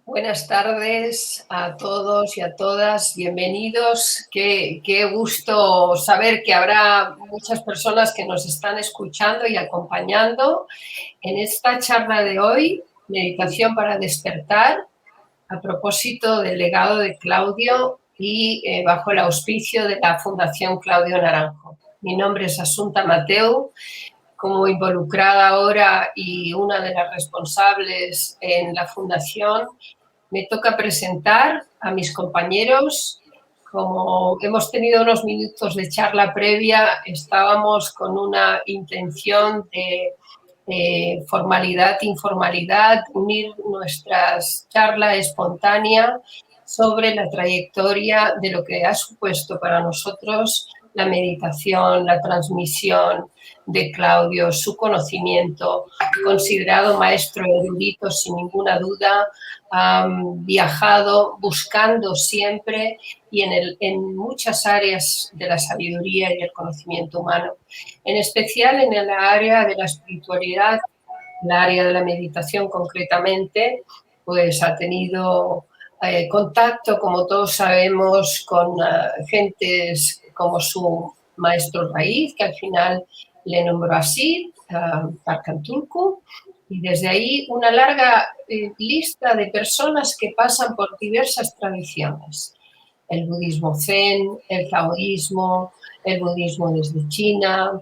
Buenas tardes a todos y a todas, bienvenidos. Qué gusto saber que habrá muchas personas que nos están escuchando y acompañando en esta charla de hoy, Meditación para despertar, a propósito del legado de Claudio y bajo el auspicio de la Fundación Claudio Naranjo. Mi nombre es Asunta Mateu. Como involucrada ahora y una de las responsables en la fundación, me toca presentar a mis compañeros. Como hemos tenido unos minutos de charla previa, estábamos con una intención de formalidad, informalidad, unir nuestras charla espontánea sobre la trayectoria de lo que ha supuesto para nosotros la meditación, la transmisión de Claudio, su conocimiento, considerado maestro erudito sin ninguna duda, viajado buscando siempre y en muchas áreas de la sabiduría y el conocimiento humano, en especial en el área de la espiritualidad, el área de la meditación concretamente, pues ha tenido contacto, como todos sabemos, con gentes como su maestro raíz, que al final le nombró así, Tarkan Turku, y desde ahí una larga lista de personas que pasan por diversas tradiciones. El budismo zen, el taoísmo, el budismo desde China,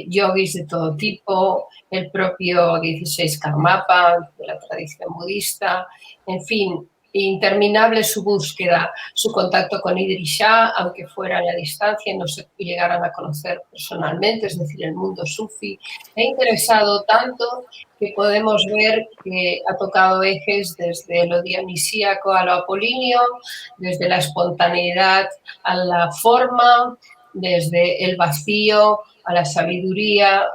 yogis de todo tipo, el propio 16 Karmapa de la tradición budista, en fin, interminable su búsqueda, su contacto con Idris Shah, aunque fuera a la distancia y no se llegaran a conocer personalmente, es decir, el mundo sufi. Me ha interesado tanto que podemos ver que ha tocado ejes desde lo dionisíaco a lo apolíneo, desde la espontaneidad a la forma, desde el vacío a la sabiduría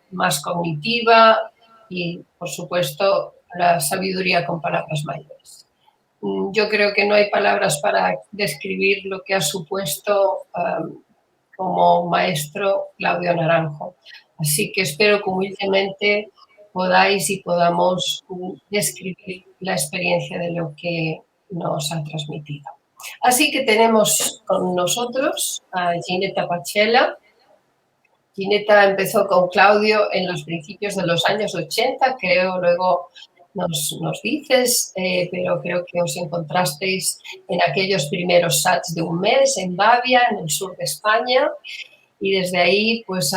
más cognitiva y, por supuesto, la sabiduría con palabras mayores. Yo creo que no hay palabras para describir lo que ha supuesto como maestro Claudio Naranjo. Así que espero que humildemente podáis y podamos describir la experiencia de lo que nos ha transmitido. Así que tenemos con nosotros a Ginetta Pachela. Ginetta empezó con Claudio en los principios de los años 80, creo, luego nos dices, pero creo que os encontrasteis en aquellos primeros sats de un mes en Bavia, en el sur de España, y desde ahí pues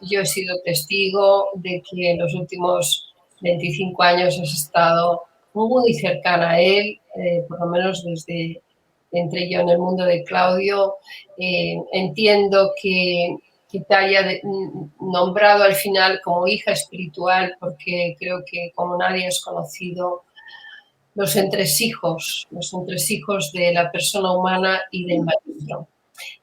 yo he sido testigo de que en los últimos 25 años has estado muy cercana a él, por lo menos desde que entré yo en el mundo de Claudio. Entiendo que te haya nombrado al final como hija espiritual, porque creo que como nadie has conocido los entresijos de la persona humana y del maestro.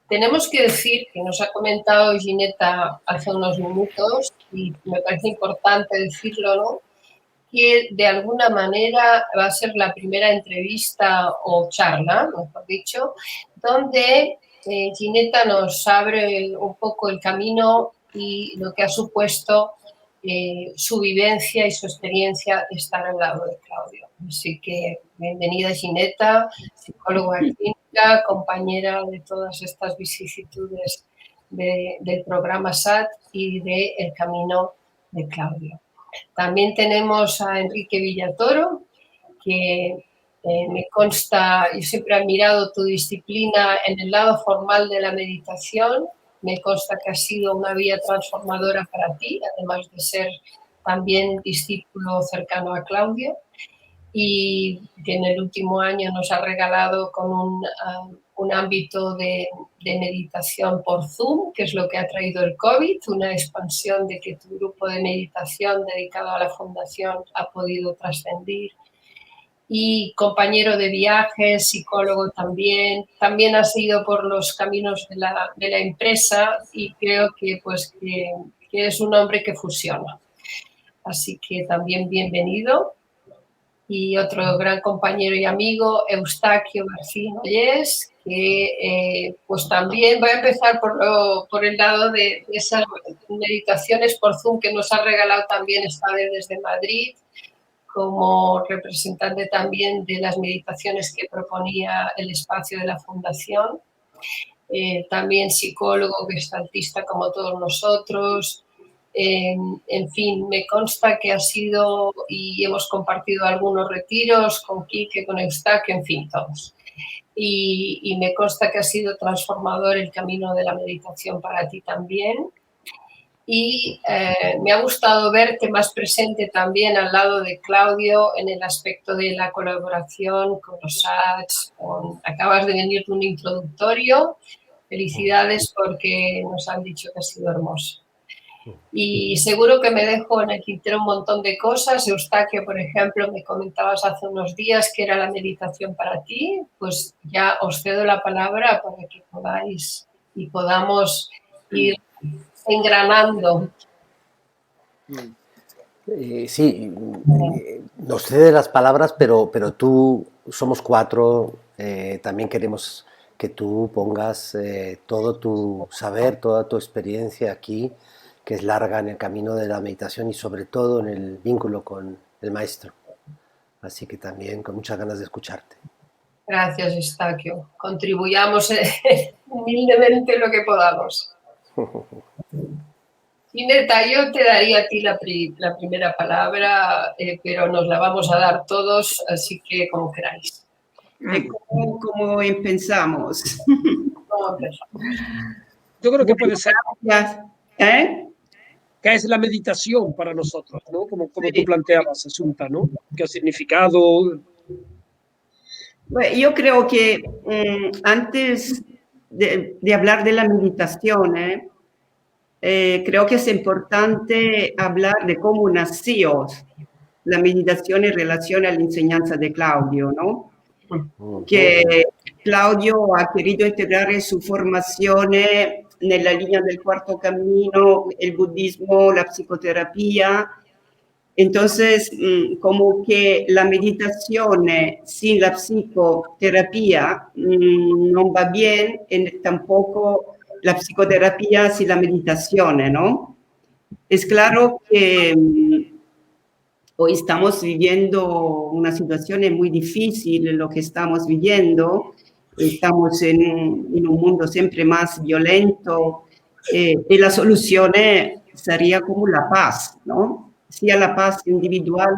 Tenemos que decir, que nos ha comentado Ginetta hace unos minutos, y me parece importante decirlo, ¿no?, que de alguna manera va a ser la primera entrevista o charla, mejor dicho, donde Ginetta nos abre un poco el camino y lo que ha supuesto su vivencia y su experiencia de estar al lado de Claudio. Así que bienvenida, Ginetta, psicóloga clínica, compañera de todas estas vicisitudes del programa SAT y del camino de Claudio. También tenemos a Enrique Villatoro, que me consta, yo siempre he admirado tu disciplina en el lado formal de la meditación, me consta que ha sido una vía transformadora para ti, además de ser también discípulo cercano a Claudio, y que en el último año nos ha regalado con un ámbito de meditación por Zoom, que es lo que ha traído el COVID, una expansión de que tu grupo de meditación dedicado a la fundación ha podido trascender. Y compañero de viajes, psicólogo también has ido por los caminos de la empresa y creo que eres un hombre que fusiona. Así que también bienvenido. Y otro gran compañero y amigo, Eustaquio García Nollés, que pues también voy a empezar por el lado de esas meditaciones por Zoom que nos ha regalado también esta vez desde Madrid, como representante también de las meditaciones que proponía el espacio de la Fundación. También psicólogo, gestaltista como todos nosotros. En fin, me consta que ha sido, y hemos compartido algunos retiros con Quique, con Eustaquio, en fin, todos. Y me consta que ha sido transformador el camino de la meditación para ti también. Y me ha gustado verte más presente también al lado de Claudio en el aspecto de la colaboración con los SATs. Acabas de venir de un introductorio. Felicidades porque nos han dicho que ha sido hermoso. Y seguro que me dejo en el tintero un montón de cosas. Eustaquio, por ejemplo, me comentabas hace unos días que era la meditación para ti. Pues ya os cedo la palabra para que podáis y podamos ir engranando. Sí, nos cede las palabras, pero tú, somos 4, también queremos que tú pongas todo tu saber, toda tu experiencia aquí, que es larga en el camino de la meditación y sobre todo en el vínculo con el maestro. Así que también con muchas ganas de escucharte. Gracias, Eustaquio. Contribuyamos humildemente lo que podamos. Gineta, yo te daría a ti la primera palabra, pero nos la vamos a dar todos, así que como queráis. ¿Cómo empezamos? ¿Cómo empezamos? Yo creo que puede ser. ¿Qué es la meditación para nosotros, ¿no? Como tú planteabas, Asunta, ¿no? ¿Qué ha significado? Bueno, yo creo que antes de hablar de la meditación, creo que es importante hablar de cómo nació la meditación en relación a la enseñanza de Claudio, ¿no? Que Claudio ha querido integrar en su formación nella linea del cuarto camino, el budismo, la psicoterapia. Entonces, como que la meditación sin la psicoterapia no va bien, y tampoco la psicoterapia sin la meditación, ¿no? Es claro que hoy estamos viviendo una situación muy difícil, lo que estamos viviendo. Estamos en un mundo siempre más violento y la solución sería como la paz, ¿no? Sia la paz individual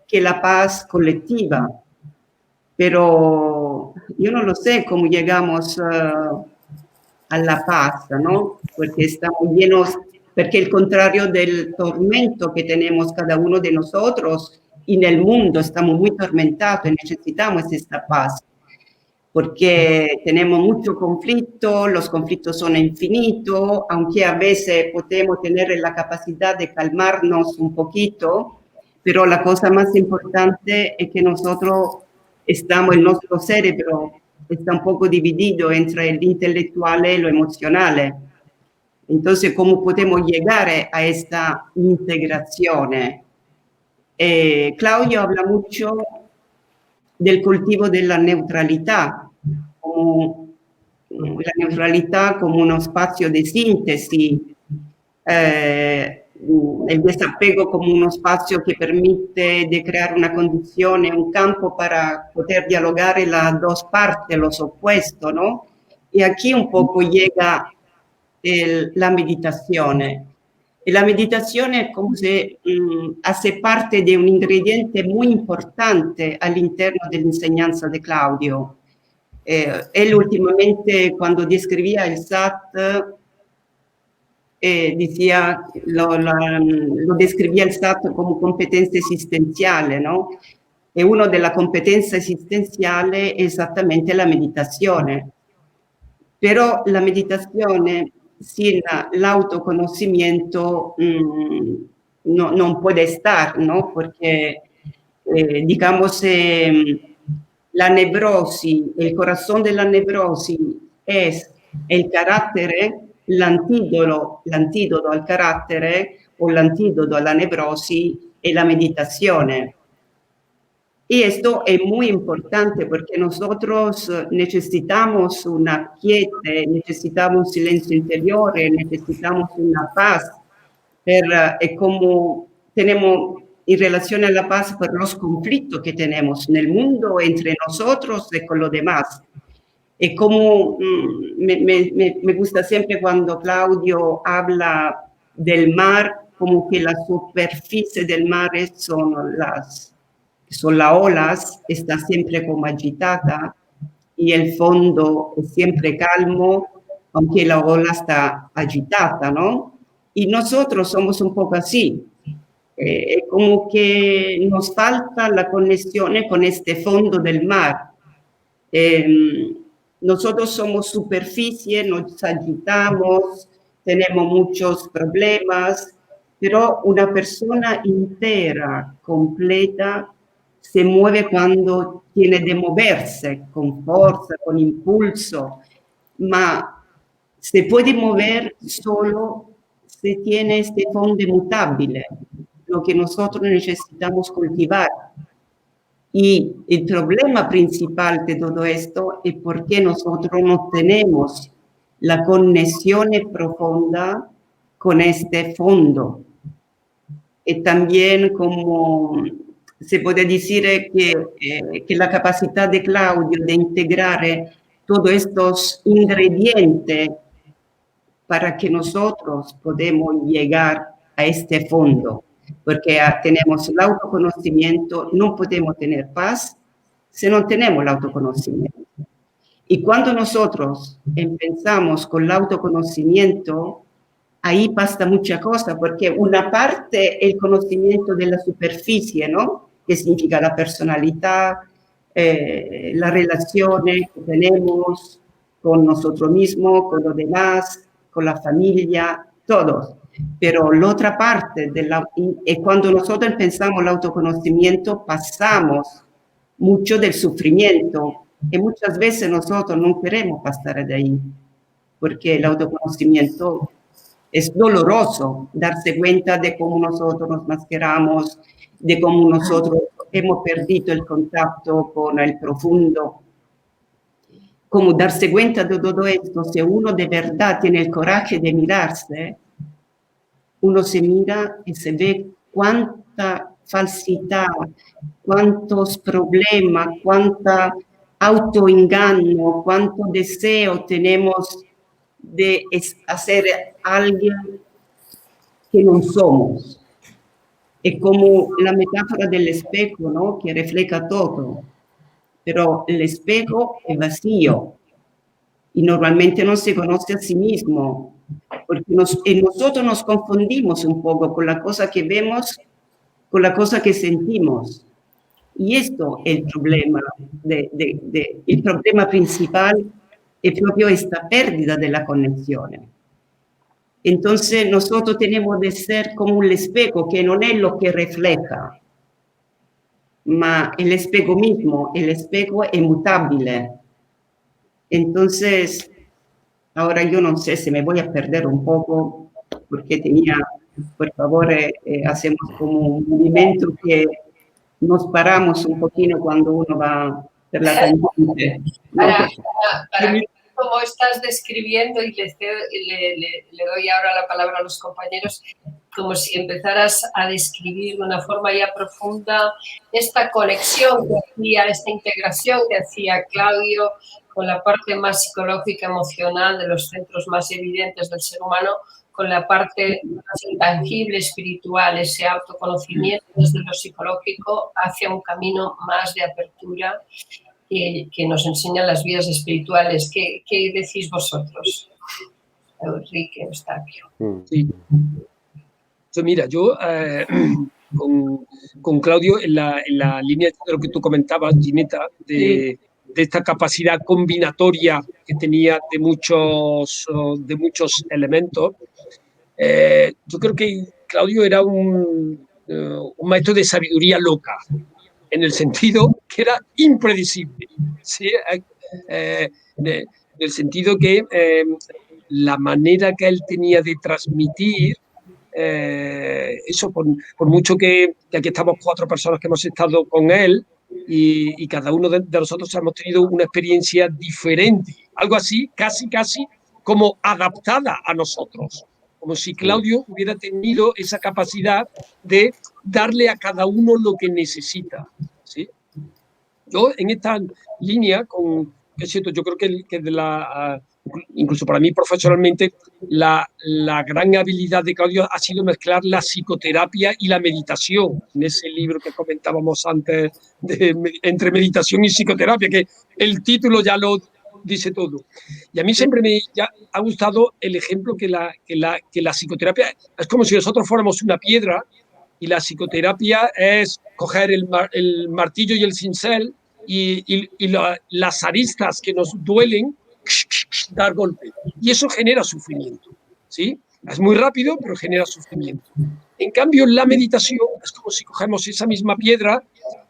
que la paz colectiva. Pero yo no lo sé cómo llegamos a la paz, ¿no? Porque estamos llenos, porque el contrario del tormento que tenemos cada uno de nosotros en el mundo, estamos muy tormentados y necesitamos esta paz. Porque tenemos mucho conflicto, los conflictos son infinitos, aunque a veces podemos tener la capacidad de calmarnos un poquito, pero la cosa más importante es que nosotros estamos, el nuestro cerebro está un poco dividido entre el intelectual y lo emocional. Entonces, ¿cómo podemos llegar a esta integración? Claudio habla mucho del cultivo de la neutralidad, como la neutralidad como un espacio de síntesis, el desapego como un espacio que permite de crear una condición, un campo para poder dialogar en las dos partes, los opuestos, ¿no? Y aquí un poco llega la meditación. Y la meditación es como se hace parte de un ingrediente muy importante all'interno dell'insegnanza de Claudio. Él últimamente, cuando describía el SAT, decía, lo describía el SAT como competencia existencial, ¿no? E una delle competenze esistenziali è esattamente la meditazione. Però la meditazione sin l'autoconocimiento no, non può estar, ¿no? Porque, digamos, la nevrosis, el corazón de la nevrosis es el carácter, l'antidoto al carácter o l'antidoto alla nevrosis è la meditazione. Y esto es muy importante porque nosotros necesitamos una quiete, necesitamos un silencio interior, necesitamos una paz. Es como tenemos en relación a la paz por los conflictos que tenemos en el mundo, entre nosotros y con los demás. Y como me gusta siempre cuando Claudio habla del mar, como que la superficie del mar son las olas, está siempre como agitada, y el fondo es siempre calmo, aunque la ola está agitada, ¿no? Y nosotros somos un poco así, como que nos falta la conexión con este fondo del mar. Nosotros somos superficie, nos agitamos, tenemos muchos problemas, pero una persona entera, completa, se mueve cuando tiene de moverse, con fuerza, con impulso, ma se puede mover solo si tiene este fondo mutable, lo que nosotros necesitamos cultivar. Y el problema principal de todo esto es por qué nosotros no tenemos la conexión profunda con este fondo. Y también como se puede decir que la capacidad de Claudio de integrar todos estos ingredientes para que nosotros podamos llegar a este fondo, porque tenemos el autoconocimiento, no podemos tener paz si no tenemos el autoconocimiento. Y cuando nosotros empezamos con el autoconocimiento, ahí pasa mucha cosa, porque una parte es el conocimiento de la superficie, ¿no? Que significa la personalidad, las relaciones que tenemos con nosotros mismos, con los demás, con la familia, todos. Pero la otra parte, es cuando nosotros pensamos el autoconocimiento, pasamos mucho del sufrimiento, y muchas veces nosotros no queremos pasar de ahí, porque el autoconocimiento es doloroso, darse cuenta de cómo nosotros nos mascaramos, de cómo nosotros hemos perdido el contacto con el profundo. Como darse cuenta de todo esto, si uno de verdad tiene el coraje de mirarse, uno se mira y se ve cuánta falsidad, cuántos problemas, cuánta autoengaño, cuánto deseo tenemos de hacer alguien que no somos. Es como la metáfora del espejo, ¿no? Que refleja todo. Pero el espejo es vacío y normalmente no se conoce a sí mismo, porque nosotros nos confundimos un poco con la cosa que vemos, con la cosa que sentimos. Y esto es el problema, el problema principal es proprio esta pérdida de la conexión. Entonces nosotros tenemos de ser como un espejo que no es lo que refleja, ma el espejo mismo, el espejo es mutable. Entonces, ahora yo no sé si me voy a perder un poco, porque por favor, hacemos como un movimiento que nos paramos un poquito cuando uno va por la tangente. Para como estás describiendo, y le doy ahora la palabra a los compañeros, como si empezaras a describir de una forma ya profunda esta conexión que hacía, esta integración que hacía Claudio con la parte más psicológica, emocional, de los centros más evidentes del ser humano, con la parte más intangible, espiritual, ese autoconocimiento desde lo psicológico hacia un camino más de apertura que nos enseñan las vías espirituales. ¿Qué decís vosotros? Enrique Eustaquio. Sí. Pues mira, yo con Claudio, en la línea de lo que tú comentabas, Gineta, de esta capacidad combinatoria que tenía de muchos elementos, yo creo que Claudio era un maestro de sabiduría loca, en el sentido que era impredecible, ¿sí? En el sentido que la manera que él tenía de transmitir, eso por mucho que aquí estamos 4 personas que hemos estado con él y cada uno de nosotros hemos tenido una experiencia diferente, algo así, casi como adaptada a nosotros, como si Claudio hubiera tenido esa capacidad de darle a cada uno lo que necesita, ¿sí? Yo en esta línea, que es cierto, yo creo que incluso para mí profesionalmente, la gran habilidad de Claudio ha sido mezclar la psicoterapia y la meditación. En ese libro que comentábamos antes, entre meditación y psicoterapia, que el título ya lo dice todo. Y a mí siempre me ha gustado el ejemplo que la psicoterapia es como si nosotros fuéramos una piedra y la psicoterapia es coger el martillo y el cincel y las aristas que nos duelen, dar golpe. Y eso genera sufrimiento, ¿sí? Es muy rápido, pero genera sufrimiento. En cambio, la meditación es como si cogemos esa misma piedra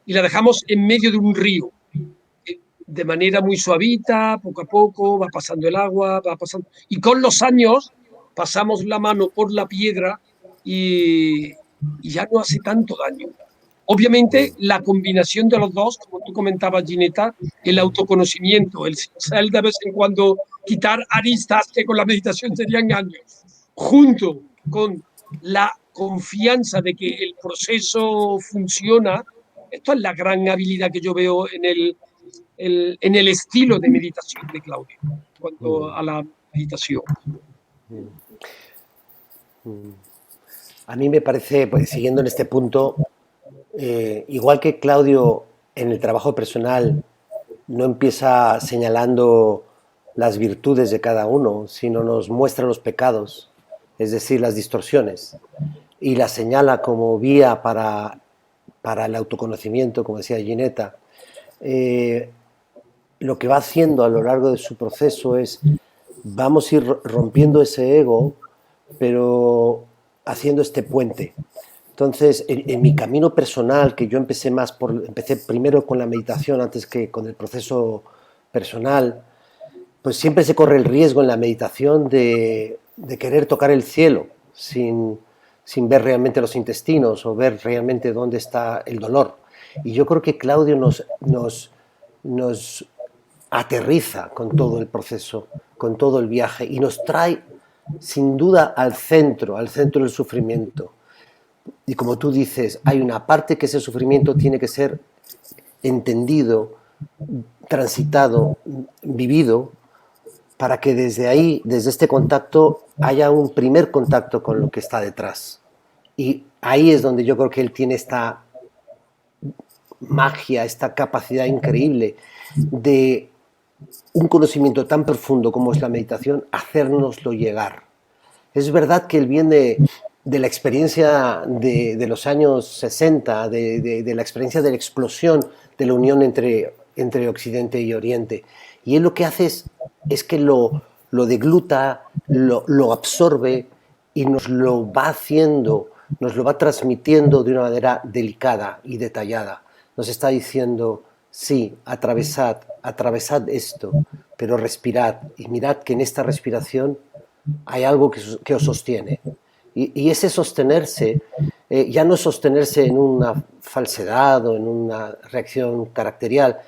y la dejamos en medio de un río. De manera muy suavita, poco a poco, va pasando el agua, va pasando. Y con los años pasamos la mano por la piedra y ya no hace tanto daño. Obviamente, la combinación de los dos, como tú comentabas, Gineta, el autoconocimiento, el de vez en cuando quitar aristas que con la meditación serían años, junto con la confianza de que el proceso funciona, esto es la gran habilidad que yo veo en el estilo de meditación de Claudio, en cuanto a la meditación. A mí me parece, pues, siguiendo en este punto, igual que Claudio en el trabajo personal no empieza señalando las virtudes de cada uno, sino nos muestra los pecados, es decir, las distorsiones, y las señala como vía para el autoconocimiento, como decía Gineta. Lo que va haciendo a lo largo de su proceso es, vamos a ir rompiendo ese ego, pero haciendo este puente. Entonces, en mi camino personal, que yo empecé primero con la meditación antes que con el proceso personal, pues siempre se corre el riesgo en la meditación de querer tocar el cielo sin ver realmente los intestinos o ver realmente dónde está el dolor. Y yo creo que Claudio nos aterriza con todo el proceso, con todo el viaje, y nos trae sin duda al centro del sufrimiento. Y como tú dices, hay una parte que ese sufrimiento tiene que ser entendido, transitado, vivido, para que desde ahí, desde este contacto, haya un primer contacto con lo que está detrás. Y ahí es donde yo creo que él tiene esta magia, esta capacidad increíble de un conocimiento tan profundo como es la meditación, hacérnoslo llegar. Es verdad que él viene de la experiencia de los años 60, de la experiencia de la explosión de la unión entre Occidente y Oriente. Y él lo que hace es que lo degluta, lo absorbe y nos lo va haciendo, nos lo va transmitiendo de una manera delicada y detallada. Nos está diciendo, sí, atravesad esto, pero respirad y mirad que en esta respiración hay algo que os sostiene. Y ese sostenerse, ya no es sostenerse en una falsedad o en una reacción caracterial,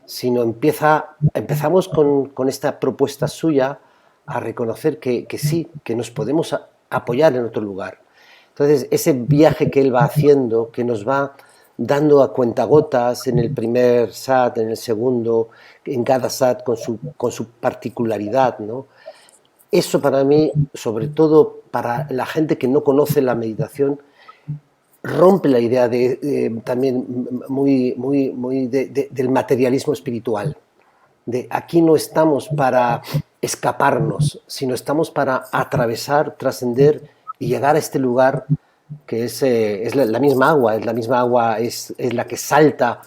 sino empezamos con esta propuesta suya a reconocer que sí, que nos podemos apoyar en otro lugar. Entonces, ese viaje que él va haciendo, que nos va dando a cuentagotas en el primer sat, en el segundo, en cada sat con su particularidad, ¿no? Eso para mí, sobre todo para la gente que no conoce la meditación, rompe la idea también muy del materialismo espiritual. De aquí no estamos para escaparnos, sino estamos para atravesar, trascender y llegar a este lugar que es la misma agua, es la que salta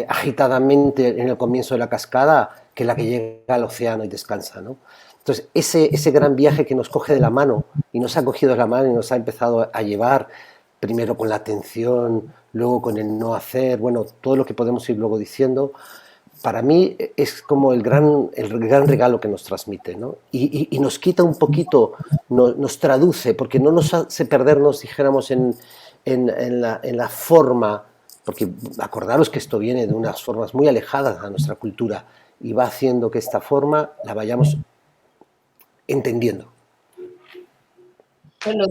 agitadamente en el comienzo de la cascada, que la que llega al océano y descansa, ¿no? Entonces, ese gran viaje que nos coge de la mano y nos ha cogido de la mano y nos ha empezado a llevar, primero con la atención, luego con el no hacer, bueno, todo lo que podemos ir luego diciendo, para mí es como el gran regalo que nos transmite, ¿no? Y nos quita un poquito, nos traduce, porque no nos hace perdernos, dijéramos, en la forma, porque acordaros que esto viene de unas formas muy alejadas a nuestra cultura y va haciendo que esta forma la vayamos entendiendo. Bueno,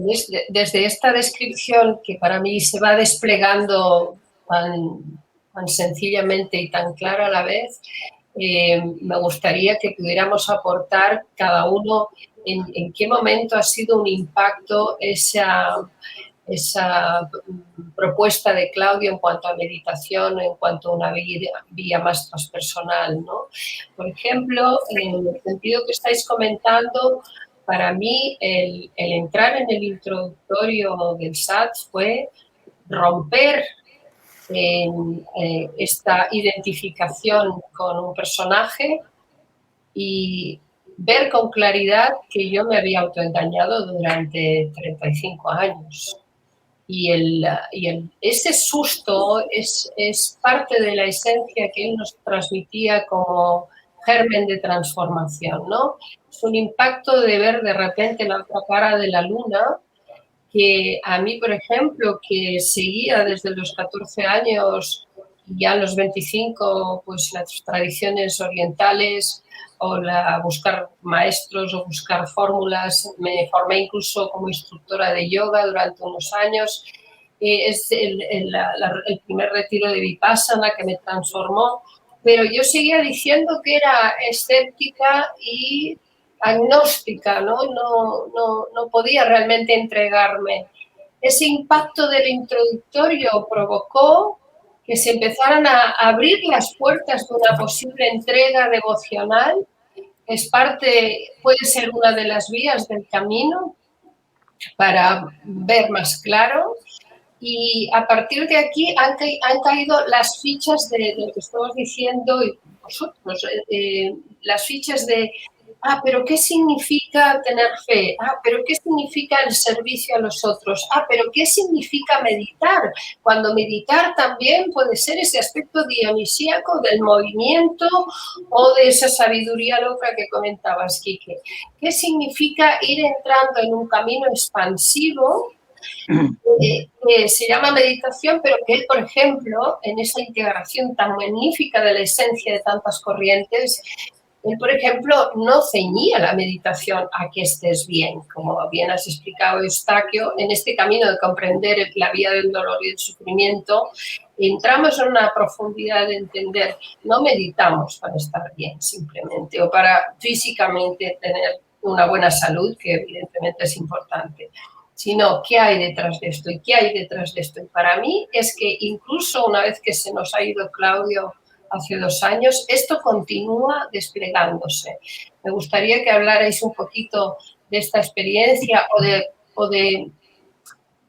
desde esta descripción que para mí se va desplegando tan sencillamente y tan clara a la vez, me gustaría que pudiéramos aportar cada uno en qué momento ha sido un impacto esa propuesta de Claudio en cuanto a meditación, en cuanto a una vía más transpersonal, ¿no? Por ejemplo, en el sentido que estáis comentando, para mí el entrar en el introductorio del SAT fue romper esta identificación con un personaje y ver con claridad que yo me había autoengañado durante 35 años. Ese susto es parte de la esencia que él nos transmitía como germen de transformación, ¿no? Es un impacto de ver de repente la otra cara de la luna, que a mí, por ejemplo, que seguía desde los 14 años y ya a los 25, pues las tradiciones orientales o buscar maestros o buscar fórmulas. Me formé incluso como instructora de yoga durante unos años. Es el primer retiro de Vipassana que me transformó, pero yo seguía diciendo que era escéptica y agnóstica, ¿no? No podía realmente entregarme. Ese impacto del introductorio provocó que se empezaran a abrir las puertas de una posible entrega devocional. Puede ser una de las vías del camino para ver más claro. Y a partir de aquí han caído las fichas de lo que estamos diciendo y vosotros, las fichas de, pero ¿qué significa tener fe? Pero ¿qué significa el servicio a los otros? Pero ¿qué significa meditar? Cuando meditar también puede ser ese aspecto dionisíaco del movimiento o de esa sabiduría loca que comentabas, Quique. ¿Qué significa ir entrando en un camino expansivo? Se llama meditación, pero que él, por ejemplo, en esa integración tan magnífica de la esencia de tantas corrientes, él, por ejemplo, no ceñía la meditación a que estés bien, como bien has explicado, Eustaquio, en este camino de comprender la vía del dolor y el sufrimiento, entramos en una profundidad de entender, no meditamos para estar bien simplemente o para físicamente tener una buena salud, que evidentemente es importante, sino qué hay detrás de esto y qué hay detrás de esto. Y para mí es que incluso una vez que se nos ha ido Claudio hace 2 años, esto continúa desplegándose. Me gustaría que hablarais un poquito de esta experiencia o de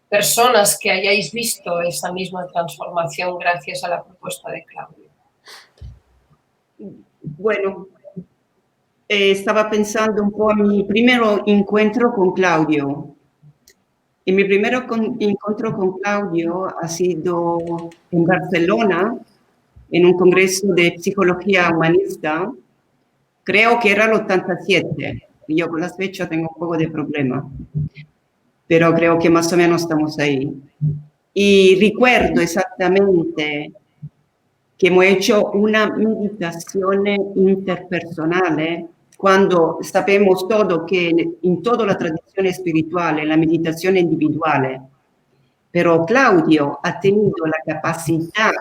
personas que hayáis visto esa misma transformación gracias a la propuesta de Claudio. Bueno, estaba pensando un poco en mi primer encuentro con Claudio. Y mi primer encuentro con Claudio ha sido en Barcelona, en un congreso de psicología humanista. Creo que era el 87. Yo con las fechas tengo un poco de problema, pero creo que más o menos estamos ahí. Y recuerdo exactamente que hemos hecho una meditación interpersonal, cuando sabemos todo que en toda la tradición espiritual la meditación individual, pero Claudio ha tenido la capacidad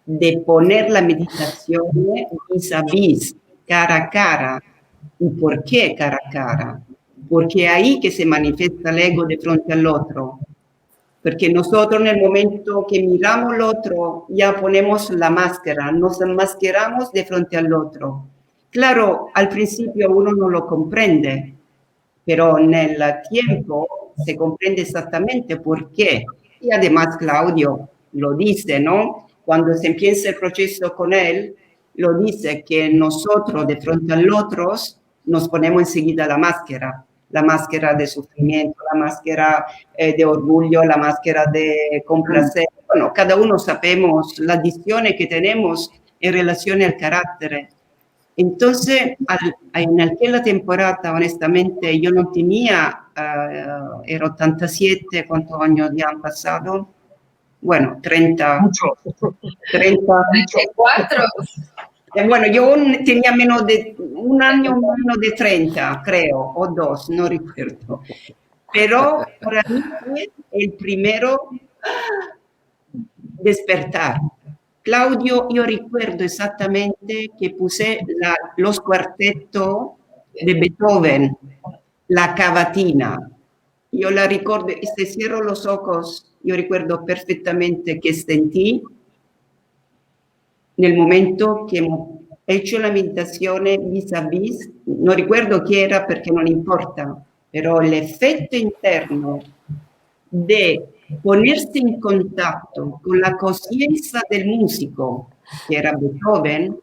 de poner la meditación vis-a-vis, cara a cara. ¿Y por qué cara a cara? Porque ahí que se manifiesta el ego de frente al otro. Porque nosotros en el momento que miramos al otro, ya ponemos la máscara, nos enmascaramos de frente al otro. Claro, al principio uno no lo comprende, pero en el tiempo se comprende exactamente por qué. Y además Claudio lo dice, ¿no? Cuando se empieza el proceso con él, lo dice que nosotros de frente al otro nos ponemos enseguida la máscara de sufrimiento, la máscara de orgullo, la máscara de complacer. Bueno, cada uno sabemos las adicciones que tenemos en relación al carácter. Entonces, en aquella temporada, honestamente, yo no tenía, era 87, ¿cuántos años ya han pasado? Bueno, 30. Mucho. 34. Bueno, yo tenía menos de un año menos de 30, creo, o 2, no recuerdo. pero para mí fue el primero despertar. Claudio, yo recuerdo exactamente que puse los cuartetos de Beethoven, la cavatina. Yo la ricordo, se cierro los ojos, yo recuerdo perfectamente que sentí nel momento che ho hecho la meditazione vis-à-vis, non ricordo chi era perché non importa, però l'effetto interno di ponersi in contatto con la coscienza del musico, che era Beethoven,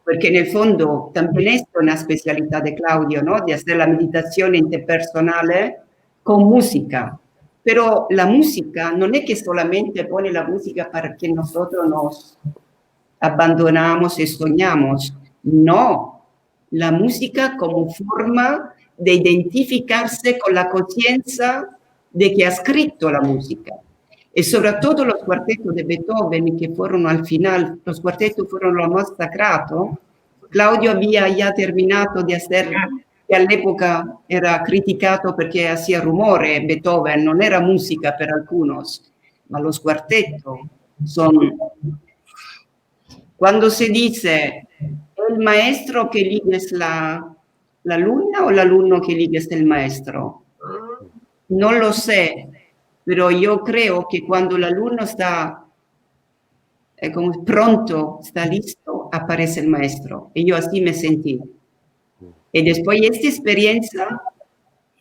perché nel fondo también es una specialità di Claudio, ¿no? Di hacer la meditazione interpersonale con música. Pero la música non è che solamente pone la música para que nosotros nos abandonamos y soñamos. No, la música como forma de identificarse con la conciencia de que ha escrito la música. Y sobre todo los cuartetos de Beethoven, que fueron al final, los cuartetos fueron lo más sagrado. Claudio había ya terminado de hacer, que all'epoca era criticato perché hacía rumore, Beethoven, non era música per algunos, ma los cuartetos son... Cuando se dice el maestro que elige es la alumna o el alumno que elige es el maestro, no lo sé, pero yo creo que cuando el alumno está como pronto, está listo, aparece el maestro. Y yo así me sentí. Y después de esta experiencia,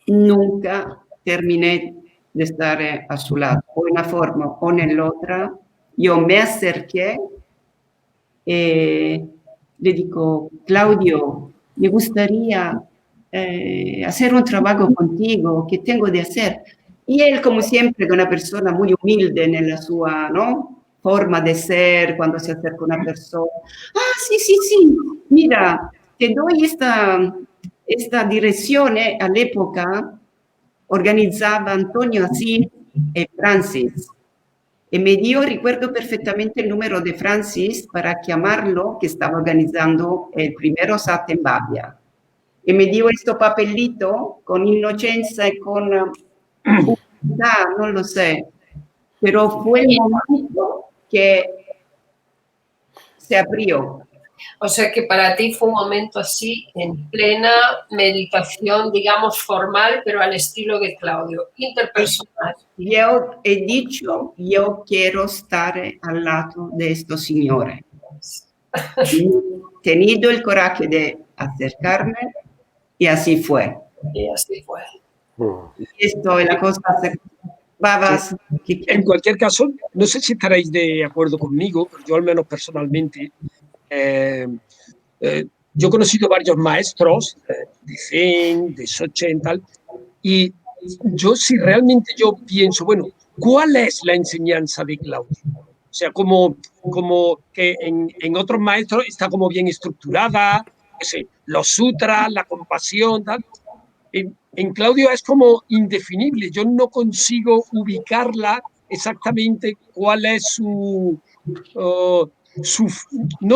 nunca terminé de estar a su lado, o en una forma o en la otra. Yo me acerqué. Le digo, Claudio, me gustaría hacer un trabajo contigo, ¿qué tengo de hacer? Y él, como siempre, es una persona muy humilde en la sua, ¿no? Forma de ser, cuando se acerca una persona. Ah, sí, mira, te doy esta dirección. All'epoca organizzava Antonio Asís y Francis. Y me dio, recuerdo perfectamente el número de Francis para llamarlo, que estaba organizando el primero SAT en Babia. Y me dio este papelito con inocencia y con no lo sé, pero fue el momento que se abrió. O sea que para ti fue un momento así, en plena meditación, digamos, formal, pero al estilo de Claudio, interpersonal. Yo he dicho, yo quiero estar al lado de estos señores. He tenido el coraje de acercarme y así fue. Y así fue. Esto es la cosa. Babas. Sí. En cualquier caso, no sé si estaréis de acuerdo conmigo, pero yo al menos personalmente, yo he conocido varios maestros de Zen, de Dzogchen, tal, y yo si realmente yo pienso, bueno, ¿cuál es la enseñanza de Claudio? O sea, como que en otros maestros está como bien estructurada, los sutras, la compasión, tal. En Claudio es como indefinible, yo no consigo ubicarla exactamente cuál es no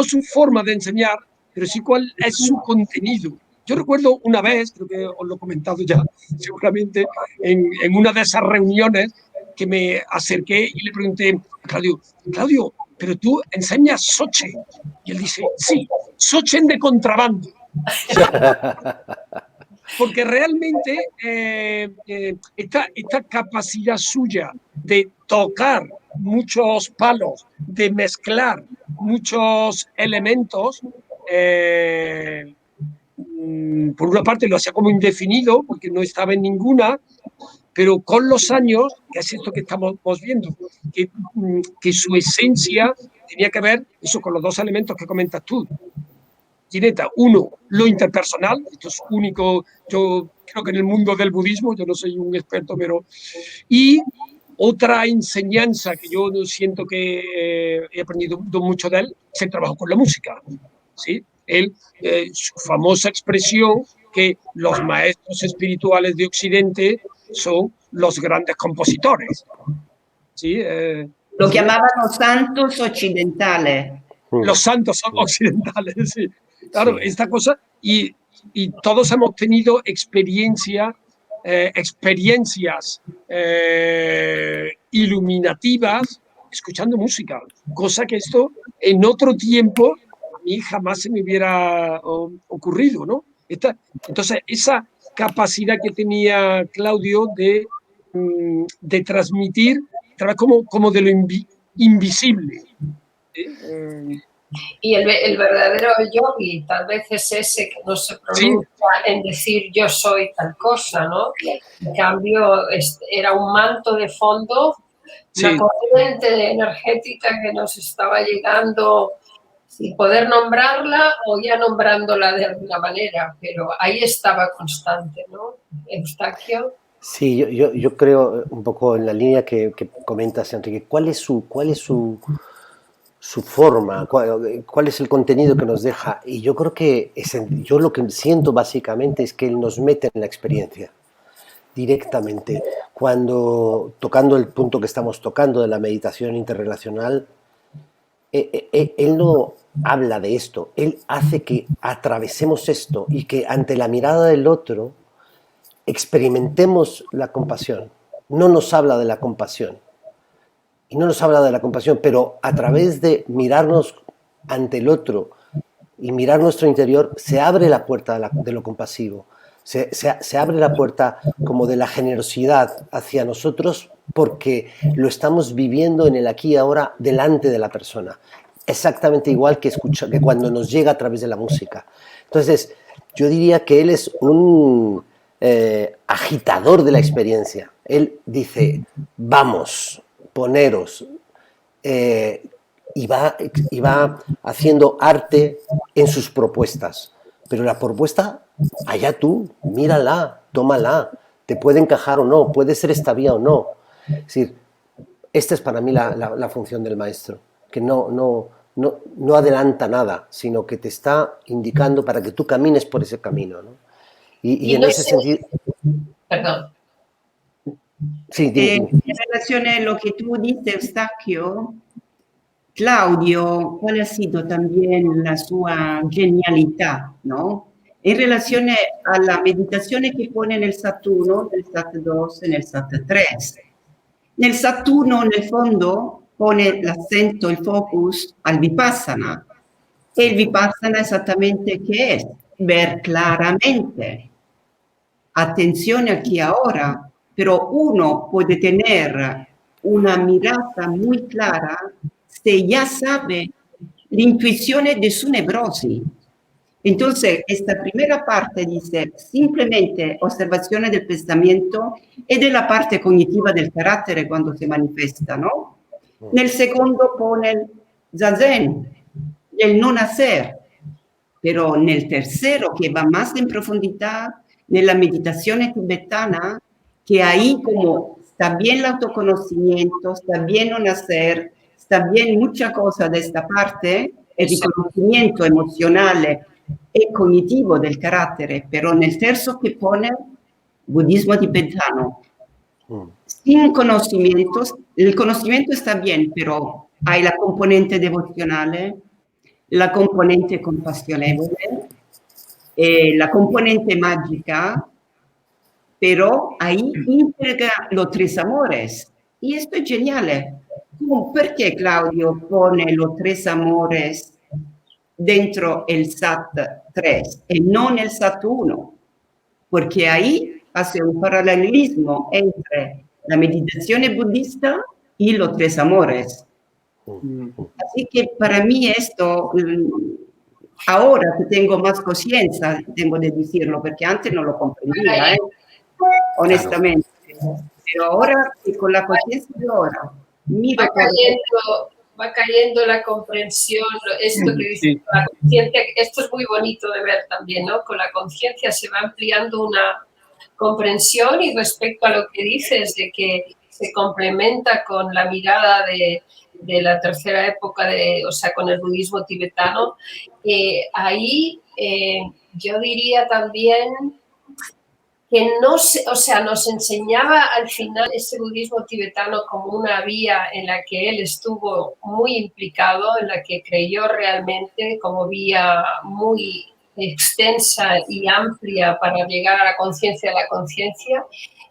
su forma de enseñar, pero sí cuál es su contenido. Yo recuerdo una vez, creo que os lo he comentado ya seguramente, en una de esas reuniones que me acerqué y le pregunté a Claudio, pero tú enseñas Dzogchen. Y él dice, sí, Dzogchen de contrabando. Porque realmente esta capacidad suya de tocar muchos palos, de mezclar muchos elementos, por una parte lo hacía como indefinido, porque no estaba en ninguna, pero con los años, que es esto que estamos viendo, que su esencia tenía que ver eso con los dos elementos que comentas tú. Ginetta, uno, lo interpersonal, esto es único, yo creo que en el mundo del budismo, yo no soy un experto, pero... Y otra enseñanza que yo siento que he aprendido mucho de él es el trabajo con la música, ¿sí? Él, su famosa expresión que los maestros espirituales de Occidente son los grandes compositores, ¿sí? Lo llamaban los santos occidentales. Los santos occidentales, sí. Claro, esta cosa, y todos hemos tenido experiencia experiencias iluminativas escuchando música, cosa que esto en otro tiempo a mí jamás se me hubiera ocurrido, ¿no? Entonces, esa capacidad que tenía Claudio de transmitir a través como de lo invisible. Y el verdadero yogi tal vez es ese que no se pronuncia en decir yo soy tal cosa, ¿no? En cambio, era un manto de fondo, una corriente energética que nos estaba llegando sin poder nombrarla o ya nombrándola de alguna manera, pero ahí estaba constante, ¿no? Eustaquio. Sí, yo creo un poco en la línea que comentas, Enrique. ¿Cuál es su forma? ¿Cuál es el contenido que nos deja? Y yo creo que yo lo que siento básicamente es que él nos mete en la experiencia directamente. Cuando, tocando el punto que estamos tocando de la meditación interrelacional, él no habla de esto, él hace que atravesemos esto y que ante la mirada del otro experimentemos la compasión. No nos habla de la compasión. Y no nos habla de la compasión, pero a través de mirarnos ante el otro y mirar nuestro interior, se abre la puerta de lo compasivo. Se abre la puerta como de la generosidad hacia nosotros porque lo estamos viviendo en el aquí y ahora delante de la persona. Exactamente igual que cuando nos llega a través de la música. Entonces, yo diría que él es un agitador de la experiencia. Él dice, vamos, poneros, y va haciendo arte en sus propuestas. Pero la propuesta, allá tú, mírala, tómala, te puede encajar o no, puede ser esta vía o no. Es decir, esta es para mí la función del maestro, que no adelanta nada, sino que te está indicando para que tú camines por ese camino, ¿no? Y en no ese sentido... Perdón. Sí, dime. En relación a lo que tú dices, Eustaquio, Claudio, ¿cuál ha sido también la sua genialidad, no? En relación a la meditación que pone en el SAT 1, en el SAT 2, en el SAT 3. Nel SAT 1, nel fondo, pone l'accento, il focus al Vipassana. E il Vipassana esattamente che è? Ver claramente. Atención aquí ahora, pero uno puede tener una mirada muy clara si ya sabe la intuición de su neurosis. Entonces, esta primera parte dice simplemente observación del pensamiento y de la parte cognitiva del carácter cuando se manifiesta, ¿no? Nel secondo pone el zazen, el no hacer, pero nel tercero, que va más en profundidad, nella meditazione tibetana, que ahí como está bien el autoconocimiento, está bien no hacer, está bien mucha cosa de esta parte, el riconoscimiento emocional e cognitivo del carattere, però nel terzo che pone budismo tibetano. Sin conocimientos, el conocimiento está bien, pero hay la componente devocional, la componente compassionevole, la componente mágica, pero ahí integra los tres amores. Y esto es genial. ¿Por qué Claudio pone los tres amores dentro el SAT 3 y no en el SAT 1? Porque ahí hace un paralelismo entre la meditación budista y los tres amores. Así que para mí esto, ahora que tengo más conciencia, tengo de decirlo, porque antes no lo comprendía, honestamente. Pero ahora, con la conciencia de ahora, miro va cayendo la comprensión, esto que dice la conciencia, esto es muy bonito de ver también, ¿no? Con la conciencia se va ampliando una comprensión y respecto a lo que dices de que se complementa con la mirada de la tercera época, o sea, con el budismo tibetano, ahí yo diría también que nos enseñaba al final ese budismo tibetano como una vía en la que él estuvo muy implicado, en la que creyó realmente como vía muy extensa y amplia para llegar a la conciencia,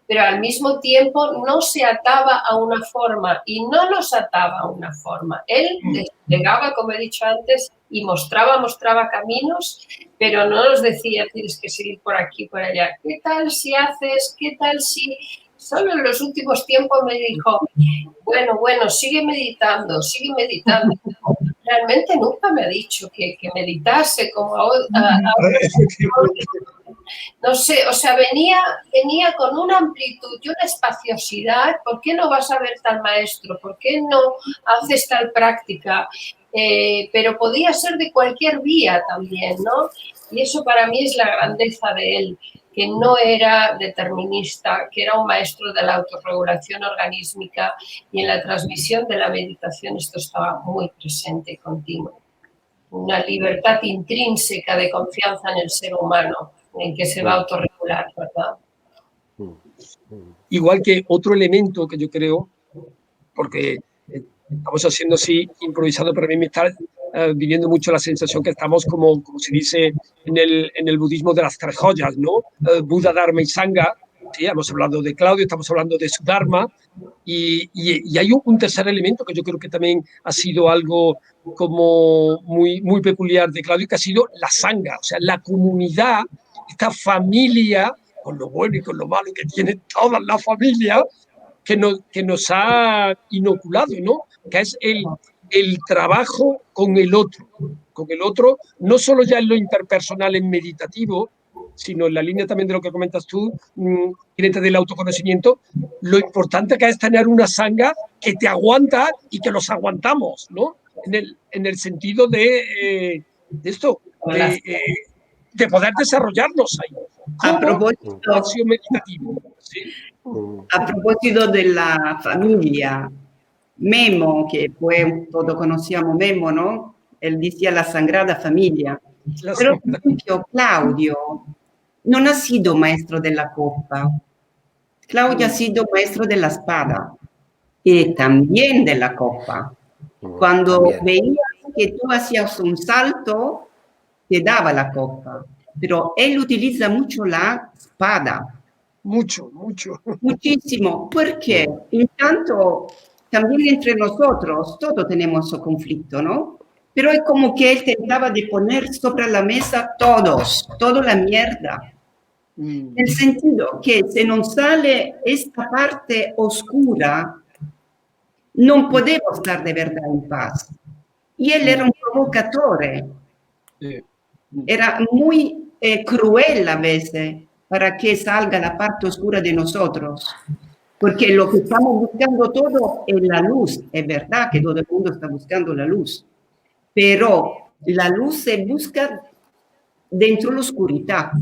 pero al mismo tiempo no se ataba a una forma y no nos ataba a una forma. Él desplegaba, como he dicho antes, y mostraba caminos, pero no nos decía tienes que seguir por aquí, por allá. ¿Qué tal si haces? ¿Qué tal si...? Solo en los últimos tiempos me dijo, bueno, sigue meditando. Realmente nunca me ha dicho que meditase como no sé, o sea, venía con una amplitud y una espaciosidad. ¿Por qué no vas a ver tal maestro? ¿Por qué no haces tal práctica? Pero podía ser de cualquier vía también, ¿no? Y eso para mí es la grandeza de él, que no era determinista, que era un maestro de la autorregulación organísmica, y en la transmisión de la meditación esto estaba muy presente y continuo. Una libertad intrínseca de confianza en el ser humano, en que se va a autorregular, ¿verdad? Igual que otro elemento que yo creo, porque estamos haciendo así improvisado, pero a mí me está viviendo mucho la sensación que estamos como se dice en el budismo de las tres joyas, ¿no? Buda, Dharma y Sangha. Sí, hemos hablado de Claudio, estamos hablando de su Dharma, y hay un tercer elemento que yo creo que también ha sido algo como muy peculiar de Claudio, que ha sido la Sangha, o sea, la comunidad, esta familia, con lo bueno y con lo malo que tiene toda la familia, que nos ha inoculado, ¿no? Que es el trabajo con el otro, no solo ya en lo interpersonal, en meditativo, sino en la línea también de lo que comentas tú, del autoconocimiento, lo importante que es tener una sangha que te aguanta y que los aguantamos, ¿no? En el sentido de esto, de poder desarrollarnos ahí. A propósito, meditativo, ¿sí? A propósito de la familia, Memo, que fue, todos conocíamos Memo, ¿no? Él decía la Sagrada Familia. Pero, por ejemplo, Claudio no ha sido maestro de la copa. Claudio ha sido maestro de la espada y también de la copa. Cuando veías que tú hacías un salto, te daba la copa. Pero él utiliza mucho la espada. Mucho. Muchísimo, porque en tanto también entre nosotros todos tenemos su conflicto, ¿no? Pero es como que él trataba de poner sobre la mesa toda la mierda. En el sentido que si no sale esta parte oscura, no podemos estar de verdad en paz. Y él era un provocatore. Era muy cruel a veces para que salga la parte oscura de nosotros. Porque lo que estamos buscando todo es la luz. Es verdad que todo el mundo está buscando la luz. Pero la luz se busca dentro de la oscuridad.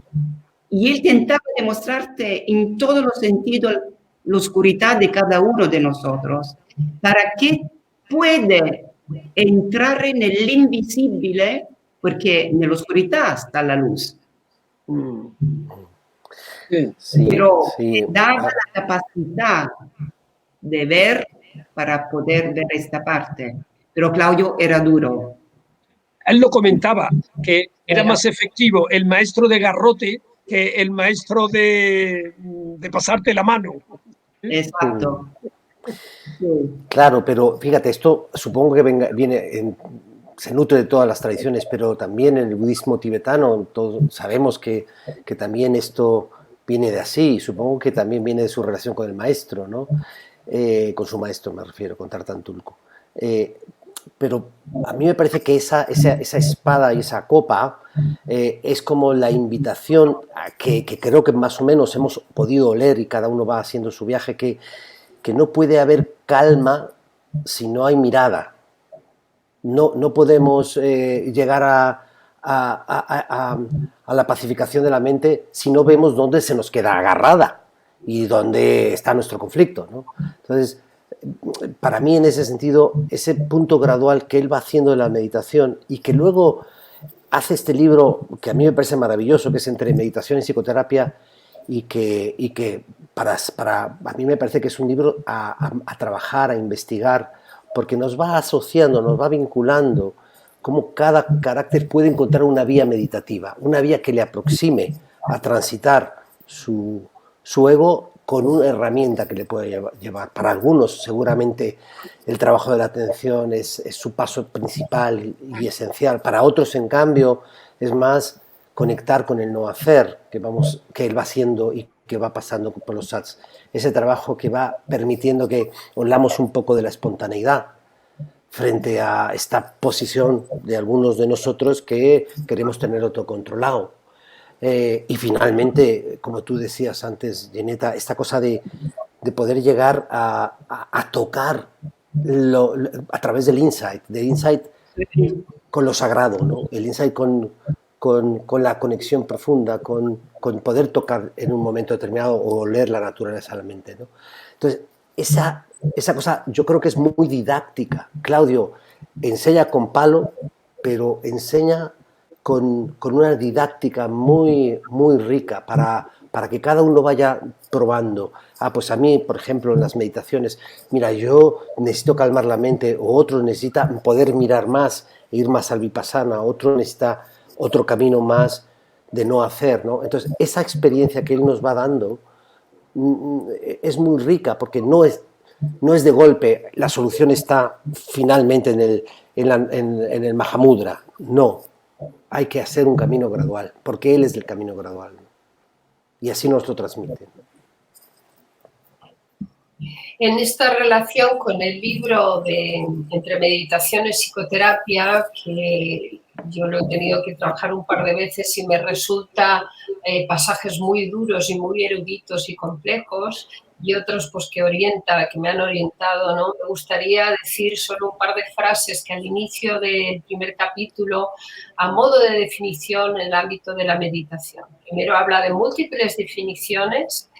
Y él tentaba demostrarte en todos los sentidos la oscuridad de cada uno de nosotros. Para que puede entrar en el invisible, porque en la oscuridad está la luz. Pero daba la capacidad de ver para poder ver esta parte. Pero Claudio era duro. Él lo comentaba, que era más efectivo el maestro de garrote que el maestro de pasarte la mano. Exacto. Claro, pero fíjate, esto supongo que se nutre de todas las tradiciones, pero también en el budismo tibetano todos sabemos que también esto viene de así, supongo que también viene de su relación con el maestro, ¿no? Con su maestro me refiero, con Tartan Tulku. Pero a mí me parece que esa espada y esa copa es como la invitación a que creo que más o menos hemos podido oler y cada uno va haciendo su viaje, que no puede haber calma si no hay mirada. No podemos llegar a la pacificación de la mente si no vemos dónde se nos queda agarrada y dónde está nuestro conflicto, ¿no? Entonces, para mí en ese sentido, ese punto gradual que él va haciendo de la meditación y que luego hace este libro que a mí me parece maravilloso, que es Entre meditación y psicoterapia, y que a mí me parece que es un libro a trabajar, a investigar, porque nos va asociando, nos va vinculando cómo cada carácter puede encontrar una vía meditativa, una vía que le aproxime a transitar su ego con una herramienta que le puede llevar. Para algunos, seguramente, el trabajo de la atención es su paso principal y esencial. Para otros, en cambio, es más conectar con el no hacer que él va haciendo y que va pasando por los sats. Ese trabajo que va permitiendo que olamos un poco de la espontaneidad frente a esta posición de algunos de nosotros que queremos tenerlo todo controlado. Y finalmente, como tú decías antes, Gineta, esta cosa de poder llegar a tocar a través del insight con lo sagrado, ¿no? El insight con la conexión profunda, con poder tocar en un momento determinado o oler la naturaleza a la mente, ¿no? Entonces, esa cosa yo creo que es muy didáctica. Claudio enseña con palo, pero enseña con una didáctica muy, muy rica para que cada uno vaya probando. Pues a mí, por ejemplo, en las meditaciones, mira, yo necesito calmar la mente, o otro necesita poder mirar más, ir más al vipassana, otro necesita otro camino más de no hacer, ¿no? Entonces, esa experiencia que él nos va dando es muy rica, porque no es de golpe, la solución está finalmente en el Mahamudra. No, hay que hacer un camino gradual, porque él es del camino gradual. Y así nos lo transmite. En esta relación con el libro Entre meditación y psicoterapia, que yo lo he tenido que trabajar un par de veces y me resulta pasajes muy duros y muy eruditos y complejos, y otros pues que me han orientado, ¿no? Me gustaría decir solo un par de frases que al inicio del primer capítulo, a modo de definición en el ámbito de la meditación. Primero habla de múltiples definiciones.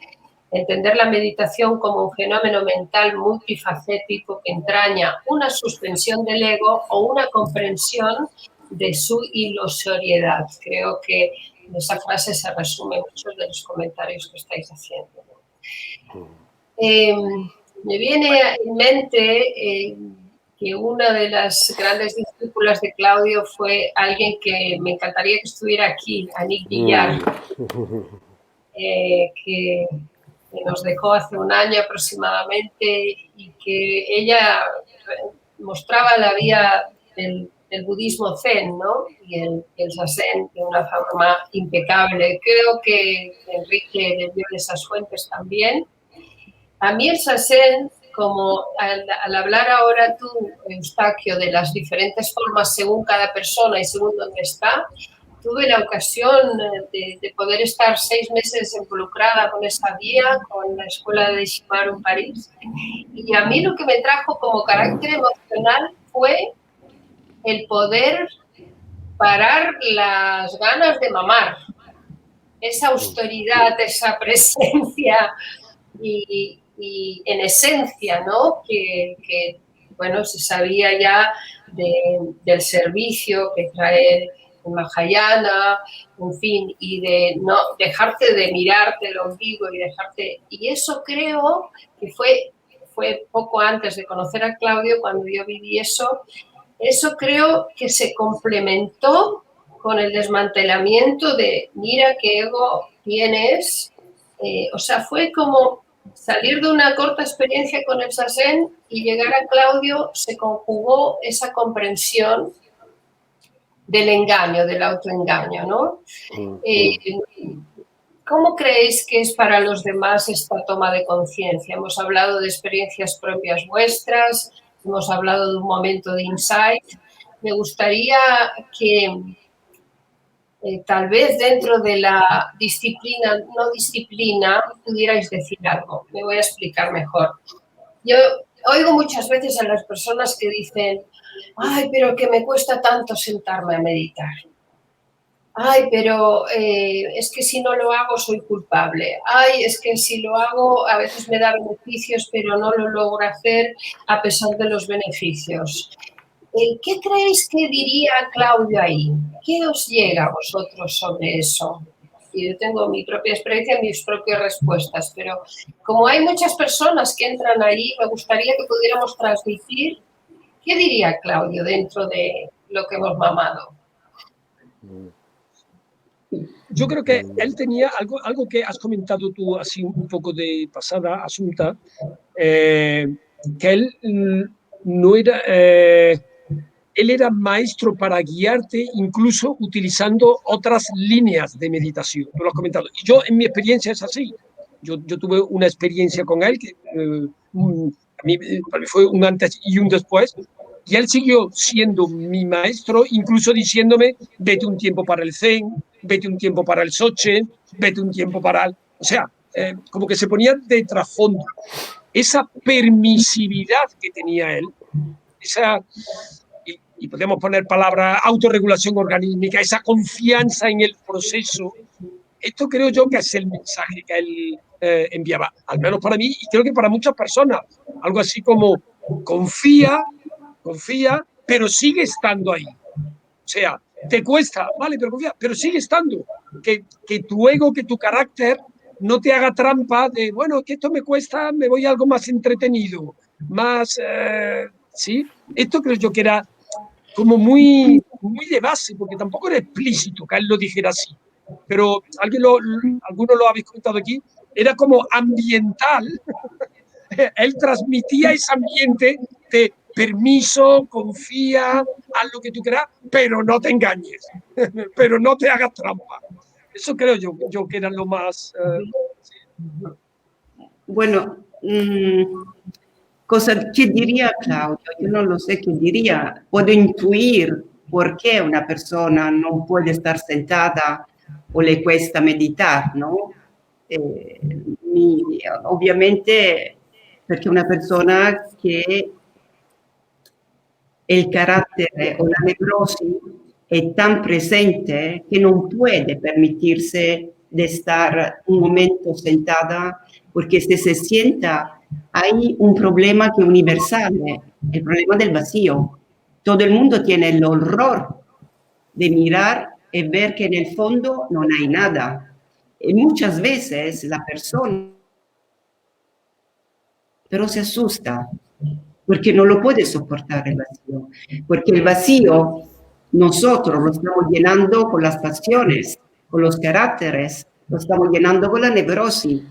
Entender la meditación como un fenómeno mental multifacético que entraña una suspensión del ego o una comprensión de su ilusoriedad. Creo que en esa frase se resumen muchos de los comentarios que estáis haciendo. Me viene en mente que una de las grandes discípulas de Claudio fue alguien que me encantaría que estuviera aquí, Annick Villar, que nos dejó hace un año aproximadamente, y que ella mostraba la vía del budismo zen, ¿no? Y el zazen de una forma impecable. Creo que Enrique bebió de esas fuentes también. A mí el zazen, como al hablar ahora tú, Eustaquio, de las diferentes formas según cada persona y según dónde está, tuve la ocasión de poder estar 6 meses involucrada con esa guía, con la escuela de Shimaru en París. Y a mí lo que me trajo como carácter emocional fue el poder parar las ganas de mamar. Esa austeridad, esa presencia y en esencia, ¿no? Que bueno, se sabía ya del servicio que trae Mahayana, en fin, y de no dejarte de mirarte el ombligo y eso creo que fue poco antes de conocer a Claudio, cuando yo viví eso creo que se complementó con el desmantelamiento de mira qué ego tienes, o sea, fue como salir de una corta experiencia con el zazen y llegar a Claudio, se conjugó esa comprensión del engaño, del autoengaño, ¿no? ¿Cómo creéis que es para los demás esta toma de conciencia? Hemos hablado de experiencias propias vuestras, hemos hablado de un momento de insight. Me gustaría que tal vez dentro de la disciplina, no disciplina, pudierais decir algo. Me voy a explicar mejor. Yo oigo muchas veces a las personas que dicen, ay, pero que me cuesta tanto sentarme a meditar. Ay, pero es que si no lo hago soy culpable. Ay, es que si lo hago a veces me da beneficios, pero no lo logro hacer a pesar de los beneficios. ¿Qué creéis que diría Claudio ahí? ¿Qué os llega a vosotros sobre eso? Y yo tengo mi propia experiencia, mis propias respuestas, pero como hay muchas personas que entran ahí, me gustaría que pudiéramos transmitir qué diría Claudio dentro de lo que hemos mamado. Yo creo que él tenía algo que has comentado tú así un poco de pasada, Asunta, que él no era... él era maestro para guiarte incluso utilizando otras líneas de meditación. Tú lo has comentado. Y yo, en mi experiencia, es así. Yo tuve una experiencia con él que para mí fue un antes y un después. Y él siguió siendo mi maestro, incluso diciéndome, vete un tiempo para el Zen, vete un tiempo para el Sochen, vete un tiempo para el... O sea, como que se ponía de trasfondo. Esa permisividad que tenía él, esa... y podemos poner palabra autorregulación organímica, esa confianza en el proceso, esto creo yo que es el mensaje que él enviaba, al menos para mí y creo que para muchas personas. Algo así como confía, pero sigue estando ahí. O sea, te cuesta, vale, pero confía, pero sigue estando. Que tu ego, que tu carácter no te haga trampa de, bueno, que esto me cuesta, me voy a algo más entretenido, más, ¿sí? Esto creo yo que era como muy de base, porque tampoco era explícito que él lo dijera así. Pero algunos lo habéis comentado aquí, era como ambiental. Él transmitía ese ambiente de permiso, confía, haz lo que tú quieras, pero no te engañes, pero no te hagas trampa. Eso creo yo que era lo más... Bueno, ¿qué diría Claudio? Yo no lo sé qué diría. Puedo intuir por qué una persona no puede estar sentada o le cuesta meditar, ¿no? Ovviamente perché una persona che il carattere o la nevrosi è tan presente que no puede permitirse de estar un momento sentada, porque si se sienta hay un problema que es universal, el problema del vacío. Todo el mundo tiene el horror de mirar y ver que en el fondo no hay nada. Y muchas veces la persona pero se asusta porque no lo puede soportar el vacío, porque el vacío nosotros lo estamos llenando con las pasiones, con los caracteres, lo estamos llenando con la neurosis,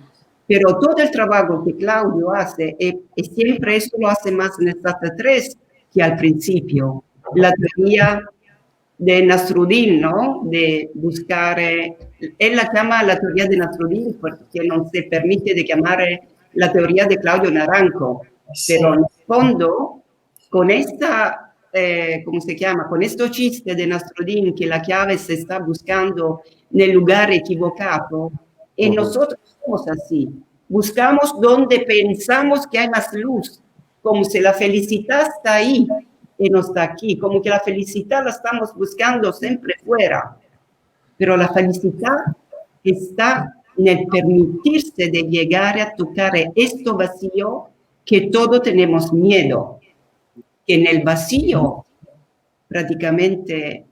pero todo el trabajo que Claudio hace, y siempre esto lo hace más en el Stata 3 que al principio, la teoría de Nasruddin, ¿no? De buscar, él la llama la teoría de Nasruddin porque no se permite de llamar la teoría de Claudio Naranjo, pero en el fondo, con esta, ¿cómo se llama? Con estos chistes de Nasruddin que la clave se está buscando en el lugar equivocado, y nosotros somos así, buscamos donde pensamos que hay más luz, como si la felicidad está ahí, y no está aquí, como que la felicidad la estamos buscando siempre fuera, pero la felicidad está en el permitirse de llegar a tocar esto vacío que todos tenemos miedo, que en el vacío prácticamente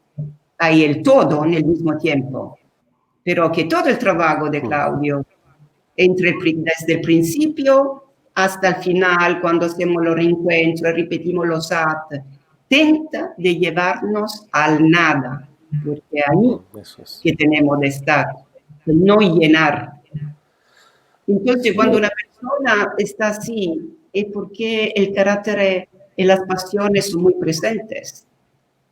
hay el todo en el mismo tiempo, pero que todo el trabajo de Claudio, desde el principio hasta el final, cuando hacemos los reencuentros, repetimos los actos, tenta de llevarnos al nada, porque ahí que tenemos de estar, no llenar. Entonces, cuando una persona está así, es porque el carácter y las pasiones son muy presentes.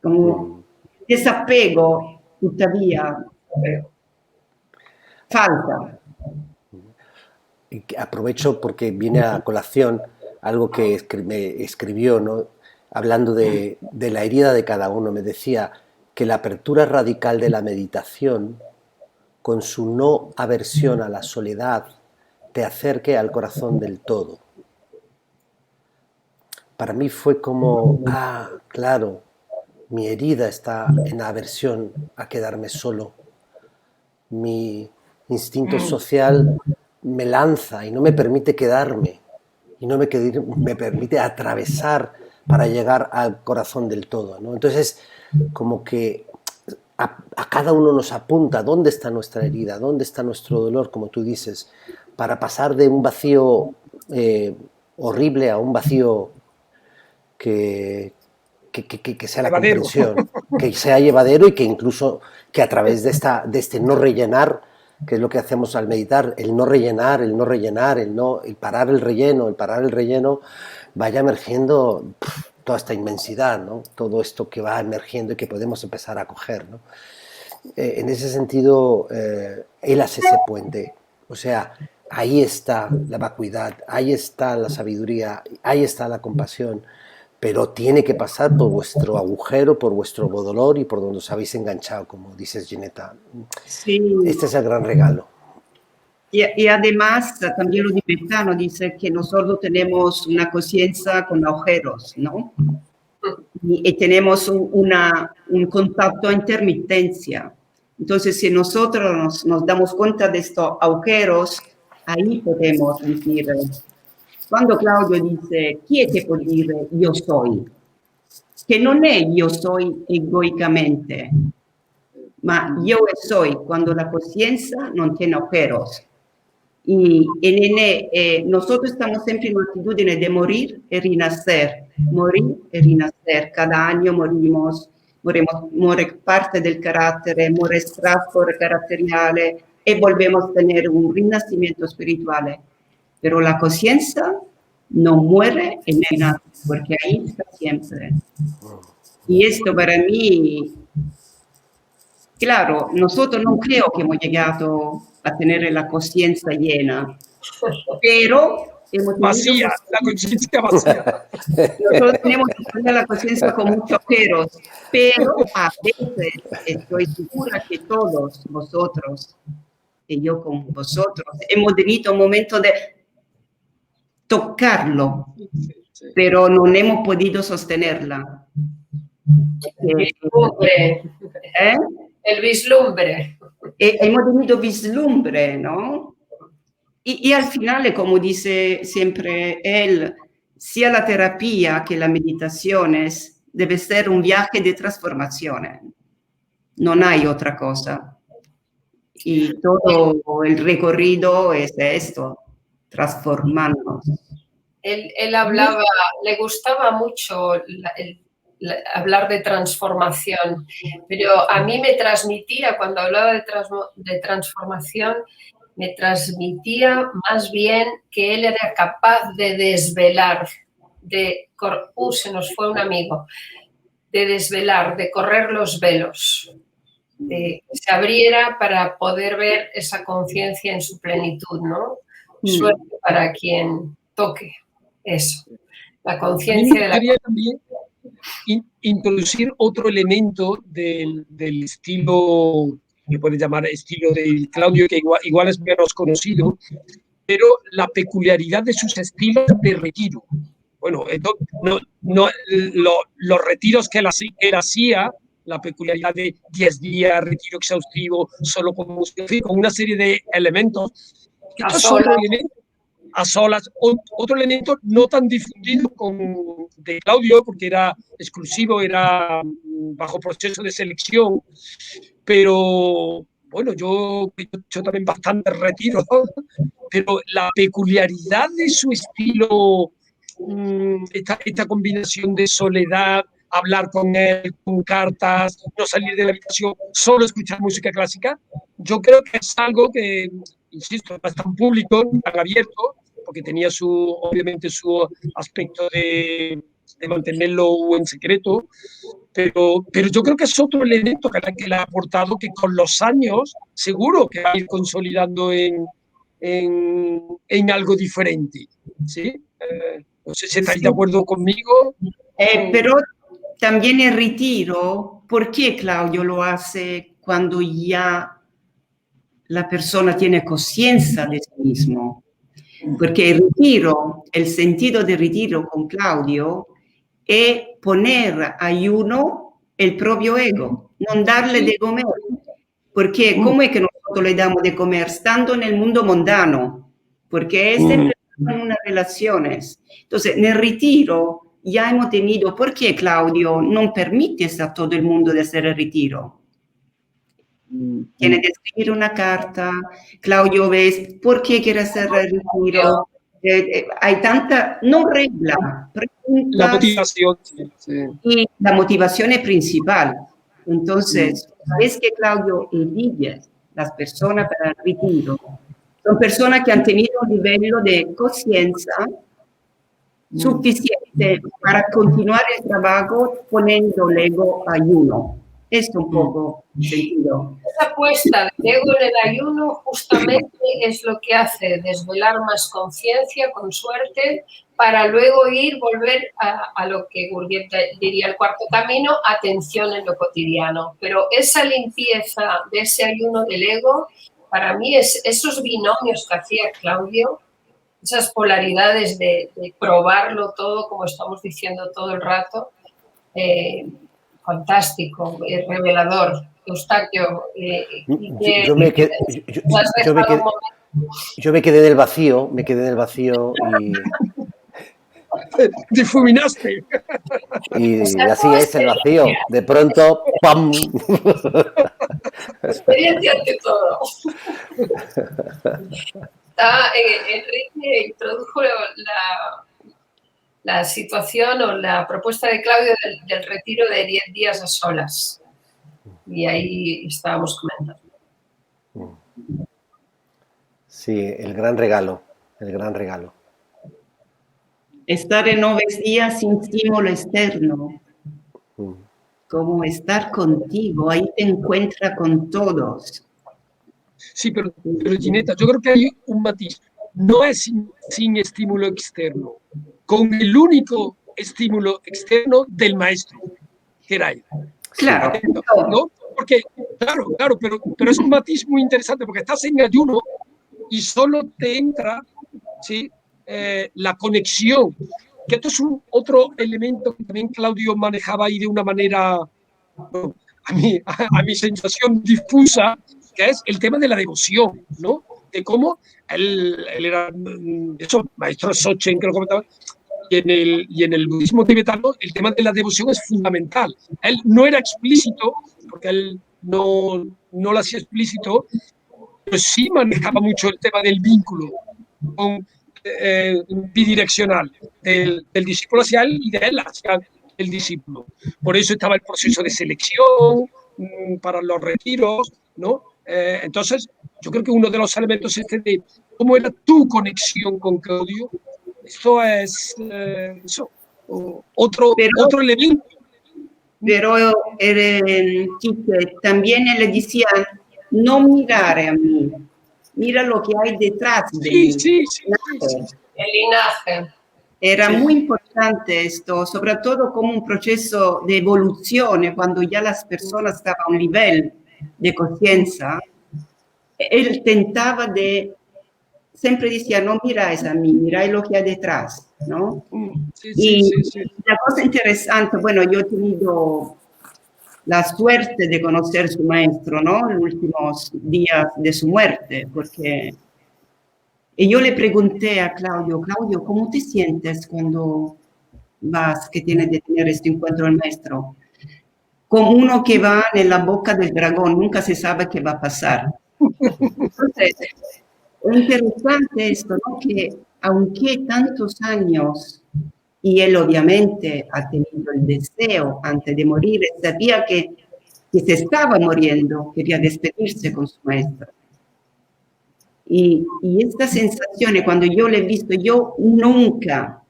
Como desapego, tuttavia, falta. Aprovecho porque viene a colación algo que me escribió, ¿no? Hablando de la herida de cada uno. Me decía que la apertura radical de la meditación, con su no aversión a la soledad, te acerque al corazón del todo. Para mí fue como, claro, mi herida está en la aversión a quedarme solo. Mi instinto social me lanza y no me permite quedarme, y no me permite atravesar para llegar al corazón del todo, ¿no? Entonces, como que a cada uno nos apunta dónde está nuestra herida, dónde está nuestro dolor, como tú dices, para pasar de un vacío horrible a un vacío que que sea la Llevadero. comprensión, que sea llevadero y que incluso que a través de este no rellenar, que es lo que hacemos al meditar, el no rellenar, el parar el relleno, vaya emergiendo toda esta inmensidad, ¿no? Todo esto que va emergiendo y que podemos empezar a coger, ¿no? En ese sentido, él hace ese puente. O sea, ahí está la vacuidad, ahí está la sabiduría, ahí está la compasión, pero tiene que pasar por vuestro agujero, por vuestro dolor y por donde os habéis enganchado, como dices, Gineta. Sí. Este es el gran regalo. Y además, también lo tibetano dice que nosotros tenemos una conciencia con agujeros, ¿no? Y tenemos un contacto a intermitencia. Entonces, si nosotros nos damos cuenta de estos agujeros, ahí podemos decir, cuando Claudio dice, chi è che può dire io soy? Che non è io soy egoicamente, ma yo soy cuando la conciencia no tiene agujeros. Y nosotros estamos siempre en una actitud de morir y renacer. Cada año morimos, muere parte del carácter, muere straspo caratteriale y volvemos a tener un renacimiento espiritual. Pero la conciencia no muere y renace, porque ahí está siempre. Y esto para mí, claro, nosotros no creo que hemos llegado a tener la conciencia llena, pero hemos vacía, la conciencia vacía. Nosotros tenemos que tener la conciencia con muchos peros, pero a veces estoy segura que todos vosotros, y yo con vosotros, hemos tenido un momento de tocarlo, pero no hemos podido sostenerla. El vislumbre. Hemos tenido vislumbre, ¿no? Y al final, como dice siempre él, sia la terapia que la meditación debe ser un viaje de transformación. No hay otra cosa. Y todo el recorrido es esto, transformarnos. Él hablaba, le gustaba mucho hablar de transformación, pero a mí me transmitía, cuando hablaba de transformación, me transmitía más bien que él era capaz de desvelar, se nos fue un amigo, de desvelar, de correr los velos, de que se abriera para poder ver esa conciencia en su plenitud, ¿no? Suerte para quien toque eso, la conciencia de la... También introducir otro elemento del estilo, que puede llamar estilo de Claudio, que igual es menos conocido, pero la peculiaridad de sus estilos de retiro. Bueno, los retiros que él hacía, la peculiaridad de 10 días, retiro exhaustivo, solo con música, en fin, con una serie de elementos. A solas, otro elemento no tan difundido de Claudio, porque era exclusivo, era bajo proceso de selección, pero bueno, yo he hecho también bastante retiro, pero la peculiaridad de su estilo, esta combinación de soledad, hablar con él, con cartas, no salir de la habitación, solo escuchar música clásica, yo creo que es algo que, insisto, no es tan público, tan abierto, porque tenía obviamente su aspecto de mantenerlo en secreto, pero yo creo que es otro elemento que le ha aportado, que con los años seguro que va a ir consolidando en algo diferente, ¿sí? No sé si estáis de acuerdo conmigo. Pero también el retiro, ¿por qué Claudio lo hace cuando ya la persona tiene conciencia de sí mismo? Porque el retiro, el sentido del retiro con Claudio es poner ayuno el propio ego, no darle de comer. Porque ¿cómo es que nosotros le damos de comer? Estando en el mundo mundano, porque es siempre en unas relaciones. Entonces, en el retiro ya hemos tenido, ¿por qué Claudio no permite a todo el mundo de hacer el retiro? Tiene que escribir una carta, Claudio ves, ¿por qué quiere hacer el retiro? hay tanta, no regla, preguntas. La motivación, sí. Y la motivación es principal. Entonces, es que Claudio elige las personas para el retiro. Son personas que han tenido un nivel de conciencia suficiente para continuar el trabajo poniendo el ego ayuno. Esto un poco sentido. Esa puesta de ego en el ayuno justamente es lo que hace desvelar más conciencia, con suerte, para luego volver a lo que Gurdjieff diría el cuarto camino, atención en lo cotidiano. Pero esa limpieza de ese ayuno del ego, para mí, es esos binomios que hacía Claudio, esas polaridades de probarlo todo, como estamos diciendo todo el rato, fantástico, revelador. Eustaquio, yo me quedé en el vacío, y... Difuminaste. Y así es el vacío. De pronto, ¡pam! Experiencia ante todo. Enrique introdujo la situación o la propuesta de Claudio del retiro de 10 días a solas. Y ahí estábamos comentando. Sí, el gran regalo, el gran regalo. Estar en 9 días sin estímulo externo. Como estar contigo, ahí te encuentras con todos. Sí, pero Ginetta, yo creo que hay un matiz. No es sin estímulo externo, con el único estímulo externo del maestro, que era él. Claro. ¿No? Porque, claro, pero es un matiz muy interesante, porque estás en ayuno y solo te entra, ¿sí?, la conexión, que esto es otro elemento que también Claudio manejaba ahí de una manera, bueno, a mi sensación difusa, que es el tema de la devoción, ¿no? De cómo él era, eso, maestro Sochen, que lo comentaba, y en el budismo tibetano el tema de la devoción es fundamental. Él no era explícito, porque él no lo hacía explícito, pero sí manejaba mucho el tema del vínculo bidireccional del discípulo hacia él y de él hacia el discípulo. Por eso estaba el proceso de selección para los retiros, ¿no? Entonces, yo creo que uno de los elementos de cómo era tu conexión con Claudio, esto es otro elemento. Pero también le decía, no mirar a mí, mira lo que hay detrás de mí. Sí. El linaje. Era muy importante esto, sobre todo como un proceso de evolución, cuando ya las personas estaban a un nivel de conciencia. Él tentaba siempre decía, no miráis a mí, miráis lo que hay detrás, ¿no? Sí. La cosa interesante, bueno, yo he tenido la suerte de conocer a su maestro, ¿no? En los últimos días de su muerte, porque... Y yo le pregunté a Claudio, ¿cómo te sientes cuando vas, que tienes de tener este encuentro el maestro? Como uno que va en la boca del dragón, nunca se sabe qué va a pasar. Entonces, es interesante esto, ¿no? Que aunque tantos años, y él obviamente ha tenido el deseo antes de morir, sabía que se estaba muriendo, quería despedirse con su maestro. Y esta sensación, cuando yo le he visto, yo nunca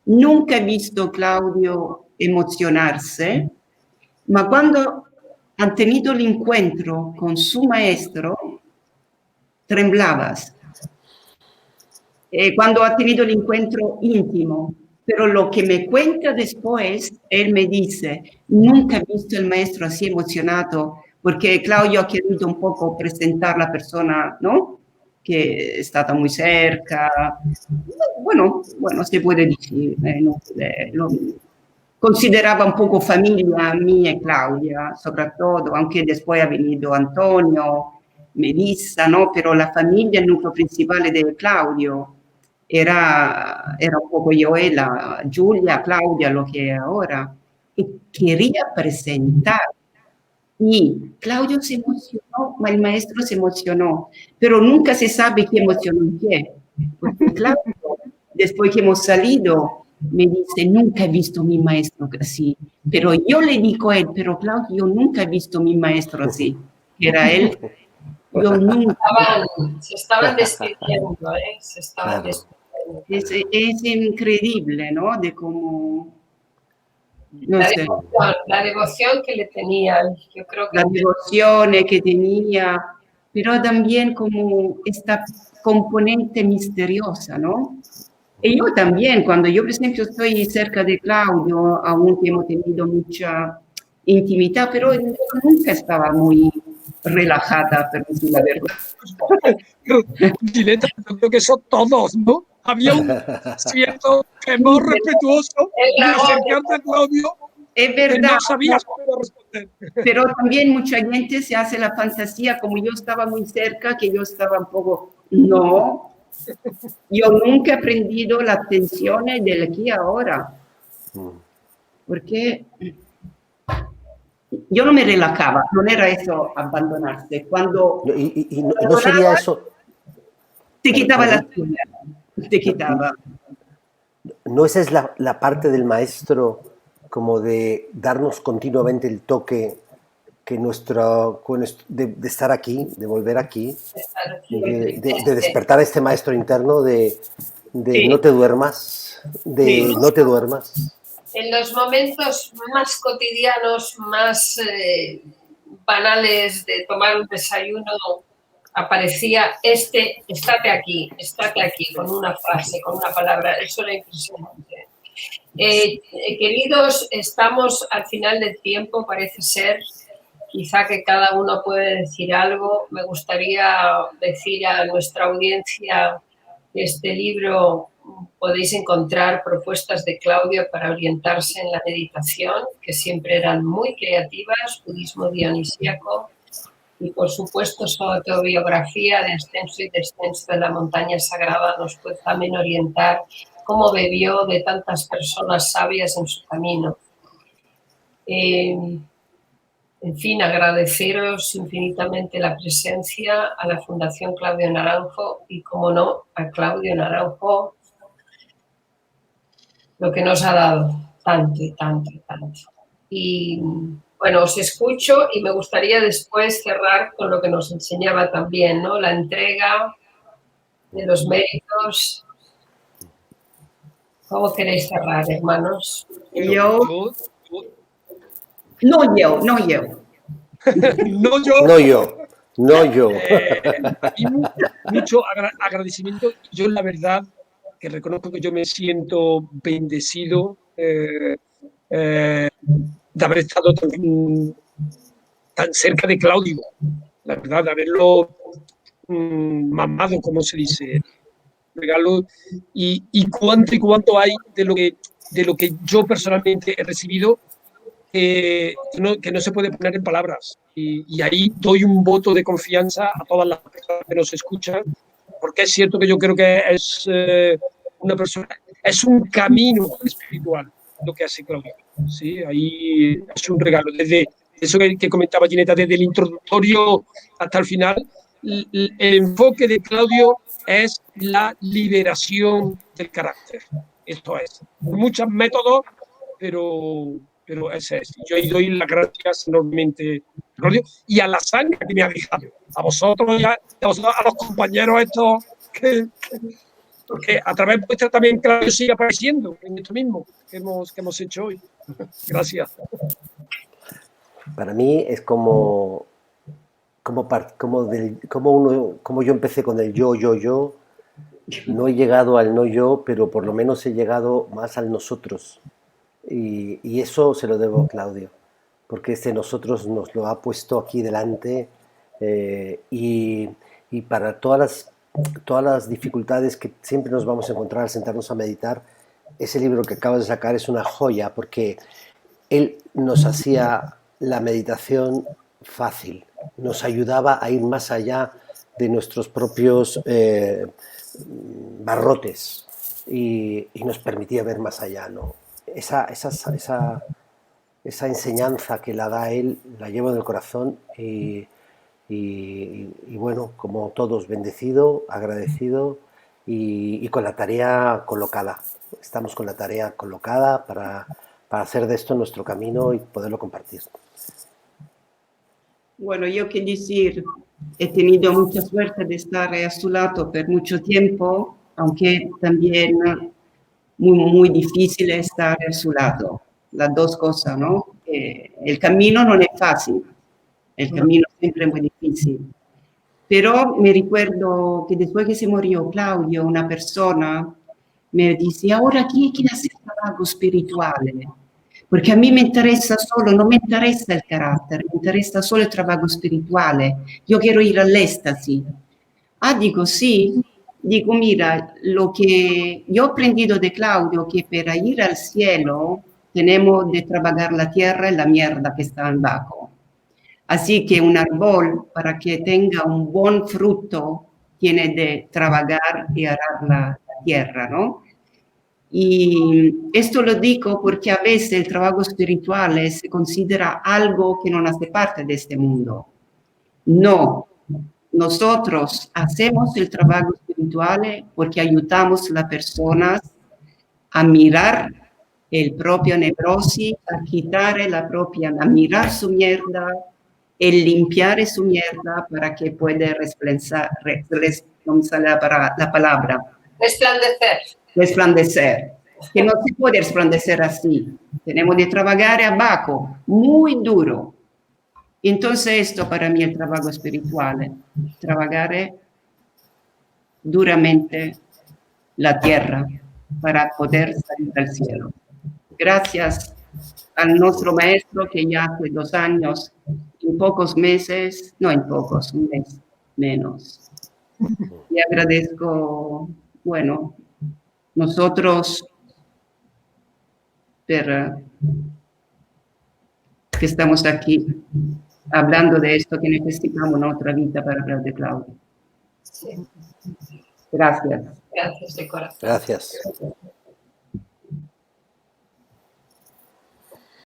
he visto a Claudio emocionarse, ma cuando han tenido el encuentro con su maestro, temblabas. Cuando ha tenido el encuentro íntimo, pero lo que me cuenta después, él me dice, nunca he visto al maestro así emocionado, porque Claudio ha querido un poco presentar la persona, ¿no?, que è stata muy cerca. Bueno, se puede decir, lo consideraba un poco familia mía y Claudia, sobre todo, aunque después ha venido Antonio, Melissa, ¿no? Pero la familia, el núcleo principal de Claudio, era un poco yo, Giulia, Claudia, lo que es ahora, y quería presentar. Y Claudio se emocionó, el maestro se emocionó, pero nunca se sabe quién emocionó en quién. Porque Claudio después que hemos salido, me dice, nunca he visto a mi maestro así. Pero yo le digo a él, pero Claudio, yo nunca he visto a mi maestro así. Era él. Yo nunca. Se estaban despidiendo, ¿eh? Se estaban Claro. despidiendo. Es increíble, ¿no? De cómo, no sé, La devoción que le tenían, yo creo que la devoción que tenía, pero también como esta componente misteriosa, ¿no? Y yo también, cuando yo, por ejemplo, estoy cerca de Claudio, aunque hemos tenido mucha intimidad, pero yo nunca estaba muy relajada, por decir la verdad. Gineta, yo creo que son todos, ¿no? Había un cierto temor respetuoso el de dragón, acercarte a Claudio Es que verdad, no sabías cómo responder. pero también mucha gente se hace la fantasía, como yo estaba muy cerca, que yo estaba un poco, no, yo nunca he aprendido la atención del aquí ahora, porque yo no me relajaba, no era eso abandonarse. Cuando Y no sería eso, te quitaba la perdón, silla, te quitaba. ¿no esa es la parte del maestro como de darnos continuamente el toque que de estar aquí, de volver aquí, de despertar a este maestro interno de no Sí, te duermas, sí, de no te duermas? en los momentos más cotidianos, más banales de tomar un desayuno, aparecía estate aquí, con una frase, con una palabra. Eso era impresionante. Queridos, estamos al final del tiempo, parece ser. Quizá que cada uno puede decir algo. Me gustaría decir a nuestra audiencia que este libro podéis encontrar propuestas de Claudio para orientarse en la meditación, que siempre eran muy creativas, budismo dionisíaco, y por supuesto su autobiografía de ascenso y descenso de la montaña sagrada nos puede también orientar cómo bebió de tantas personas sabias en su camino. En fin, agradeceros infinitamente la presencia a la Fundación Claudio Naranjo y, como no, a Claudio Naranjo, lo que nos ha dado tanto y tanto y tanto. Y bueno, os escucho y me gustaría después cerrar con lo que nos enseñaba también, ¿no? La entrega de los méritos. ¿Cómo queréis cerrar, hermanos? Bueno, yo, yo, no yo, no yo. no yo, No yo, no yo. a mí mucho agradecimiento. Yo la verdad que reconozco que yo me siento bendecido de haber estado tan cerca de Claudio, la verdad, de haberlo mamado, como se dice, regalo, y cuánto hay de lo que yo personalmente he recibido que no se puede poner en palabras. Y ahí doy un voto de confianza a todas las personas que nos escuchan, porque es cierto que yo creo que es una persona, es un camino espiritual lo que hace Claudio. ¿Sí? Ahí es un regalo. Desde eso que comentaba Gineta, desde el introductorio hasta el final, el enfoque de Claudio es la liberación del carácter. Esto es. Muchos métodos, pero ese es. Yo ahí doy las gracias enormemente a Claudio y a la sangre que me ha dejado. A vosotros y a los compañeros estos porque a través de vuestra también Claudio sigue apareciendo en esto mismo que hemos hecho hoy. Gracias. Para mí es como yo empecé con el yo. No he llegado al no yo, pero por lo menos he llegado más al nosotros. Y eso se lo debo a Claudio, porque este nosotros nos lo ha puesto aquí delante y para todas las dificultades que siempre nos vamos a encontrar al sentarnos a meditar, ese libro que acabas de sacar es una joya, porque él nos hacía la meditación fácil, nos ayudaba a ir más allá de nuestros propios barrotes y nos permitía ver más allá, ¿no? Esa enseñanza que la da él la llevo en el corazón y bueno, como todos, bendecido, agradecido y con la tarea colocada. Estamos con la tarea colocada para hacer de esto nuestro camino y poderlo compartir. Bueno, yo qué decir, he tenido mucha suerte de estar a su lado por mucho tiempo, aunque también muy difícil estar a su lado. Las dos cosas, ¿no? El camino no es fácil, el camino siempre es muy difícil. Pero me recuerdo que después que se murió Claudio, una persona me dice, ahora ¿quién quiere hacer trabajo espiritual? Porque a mí me interesa solo, no me interesa el carácter, me interesa solo el trabajo espiritual. Yo quiero ir al éxtasis. Ah, digo, sí. Digo, mira, lo que yo he aprendido de Claudio, que para ir al cielo tenemos de trabajar la tierra y la mierda que está abajo. Así que un árbol, para que tenga un buen fruto, tiene de trabajar y arar la tierra, ¿no? Y esto lo digo porque a veces el trabajo espiritual se considera algo que no hace parte de este mundo. No, nosotros hacemos el trabajo espiritual porque ayudamos a las personas a mirar el propio neurosis, a quitar la propia, a mirar su mierda, el limpiar su mierda para que pueda la palabra. Resplandecer. Resplandecer. Que no se puede resplandecer así. Tenemos que trabajar abajo, muy duro. Entonces esto para mí es el trabajo espiritual. Trabajar duramente la tierra para poder salir al cielo. Gracias a nuestro maestro que ya hace 2 años, en pocos meses, no en pocos, un mes menos. Y agradezco, bueno, nosotros que estamos aquí hablando de esto, que necesitamos una otra vida para hablar de Claudio. Sí. Gracias. Gracias de corazón. Gracias.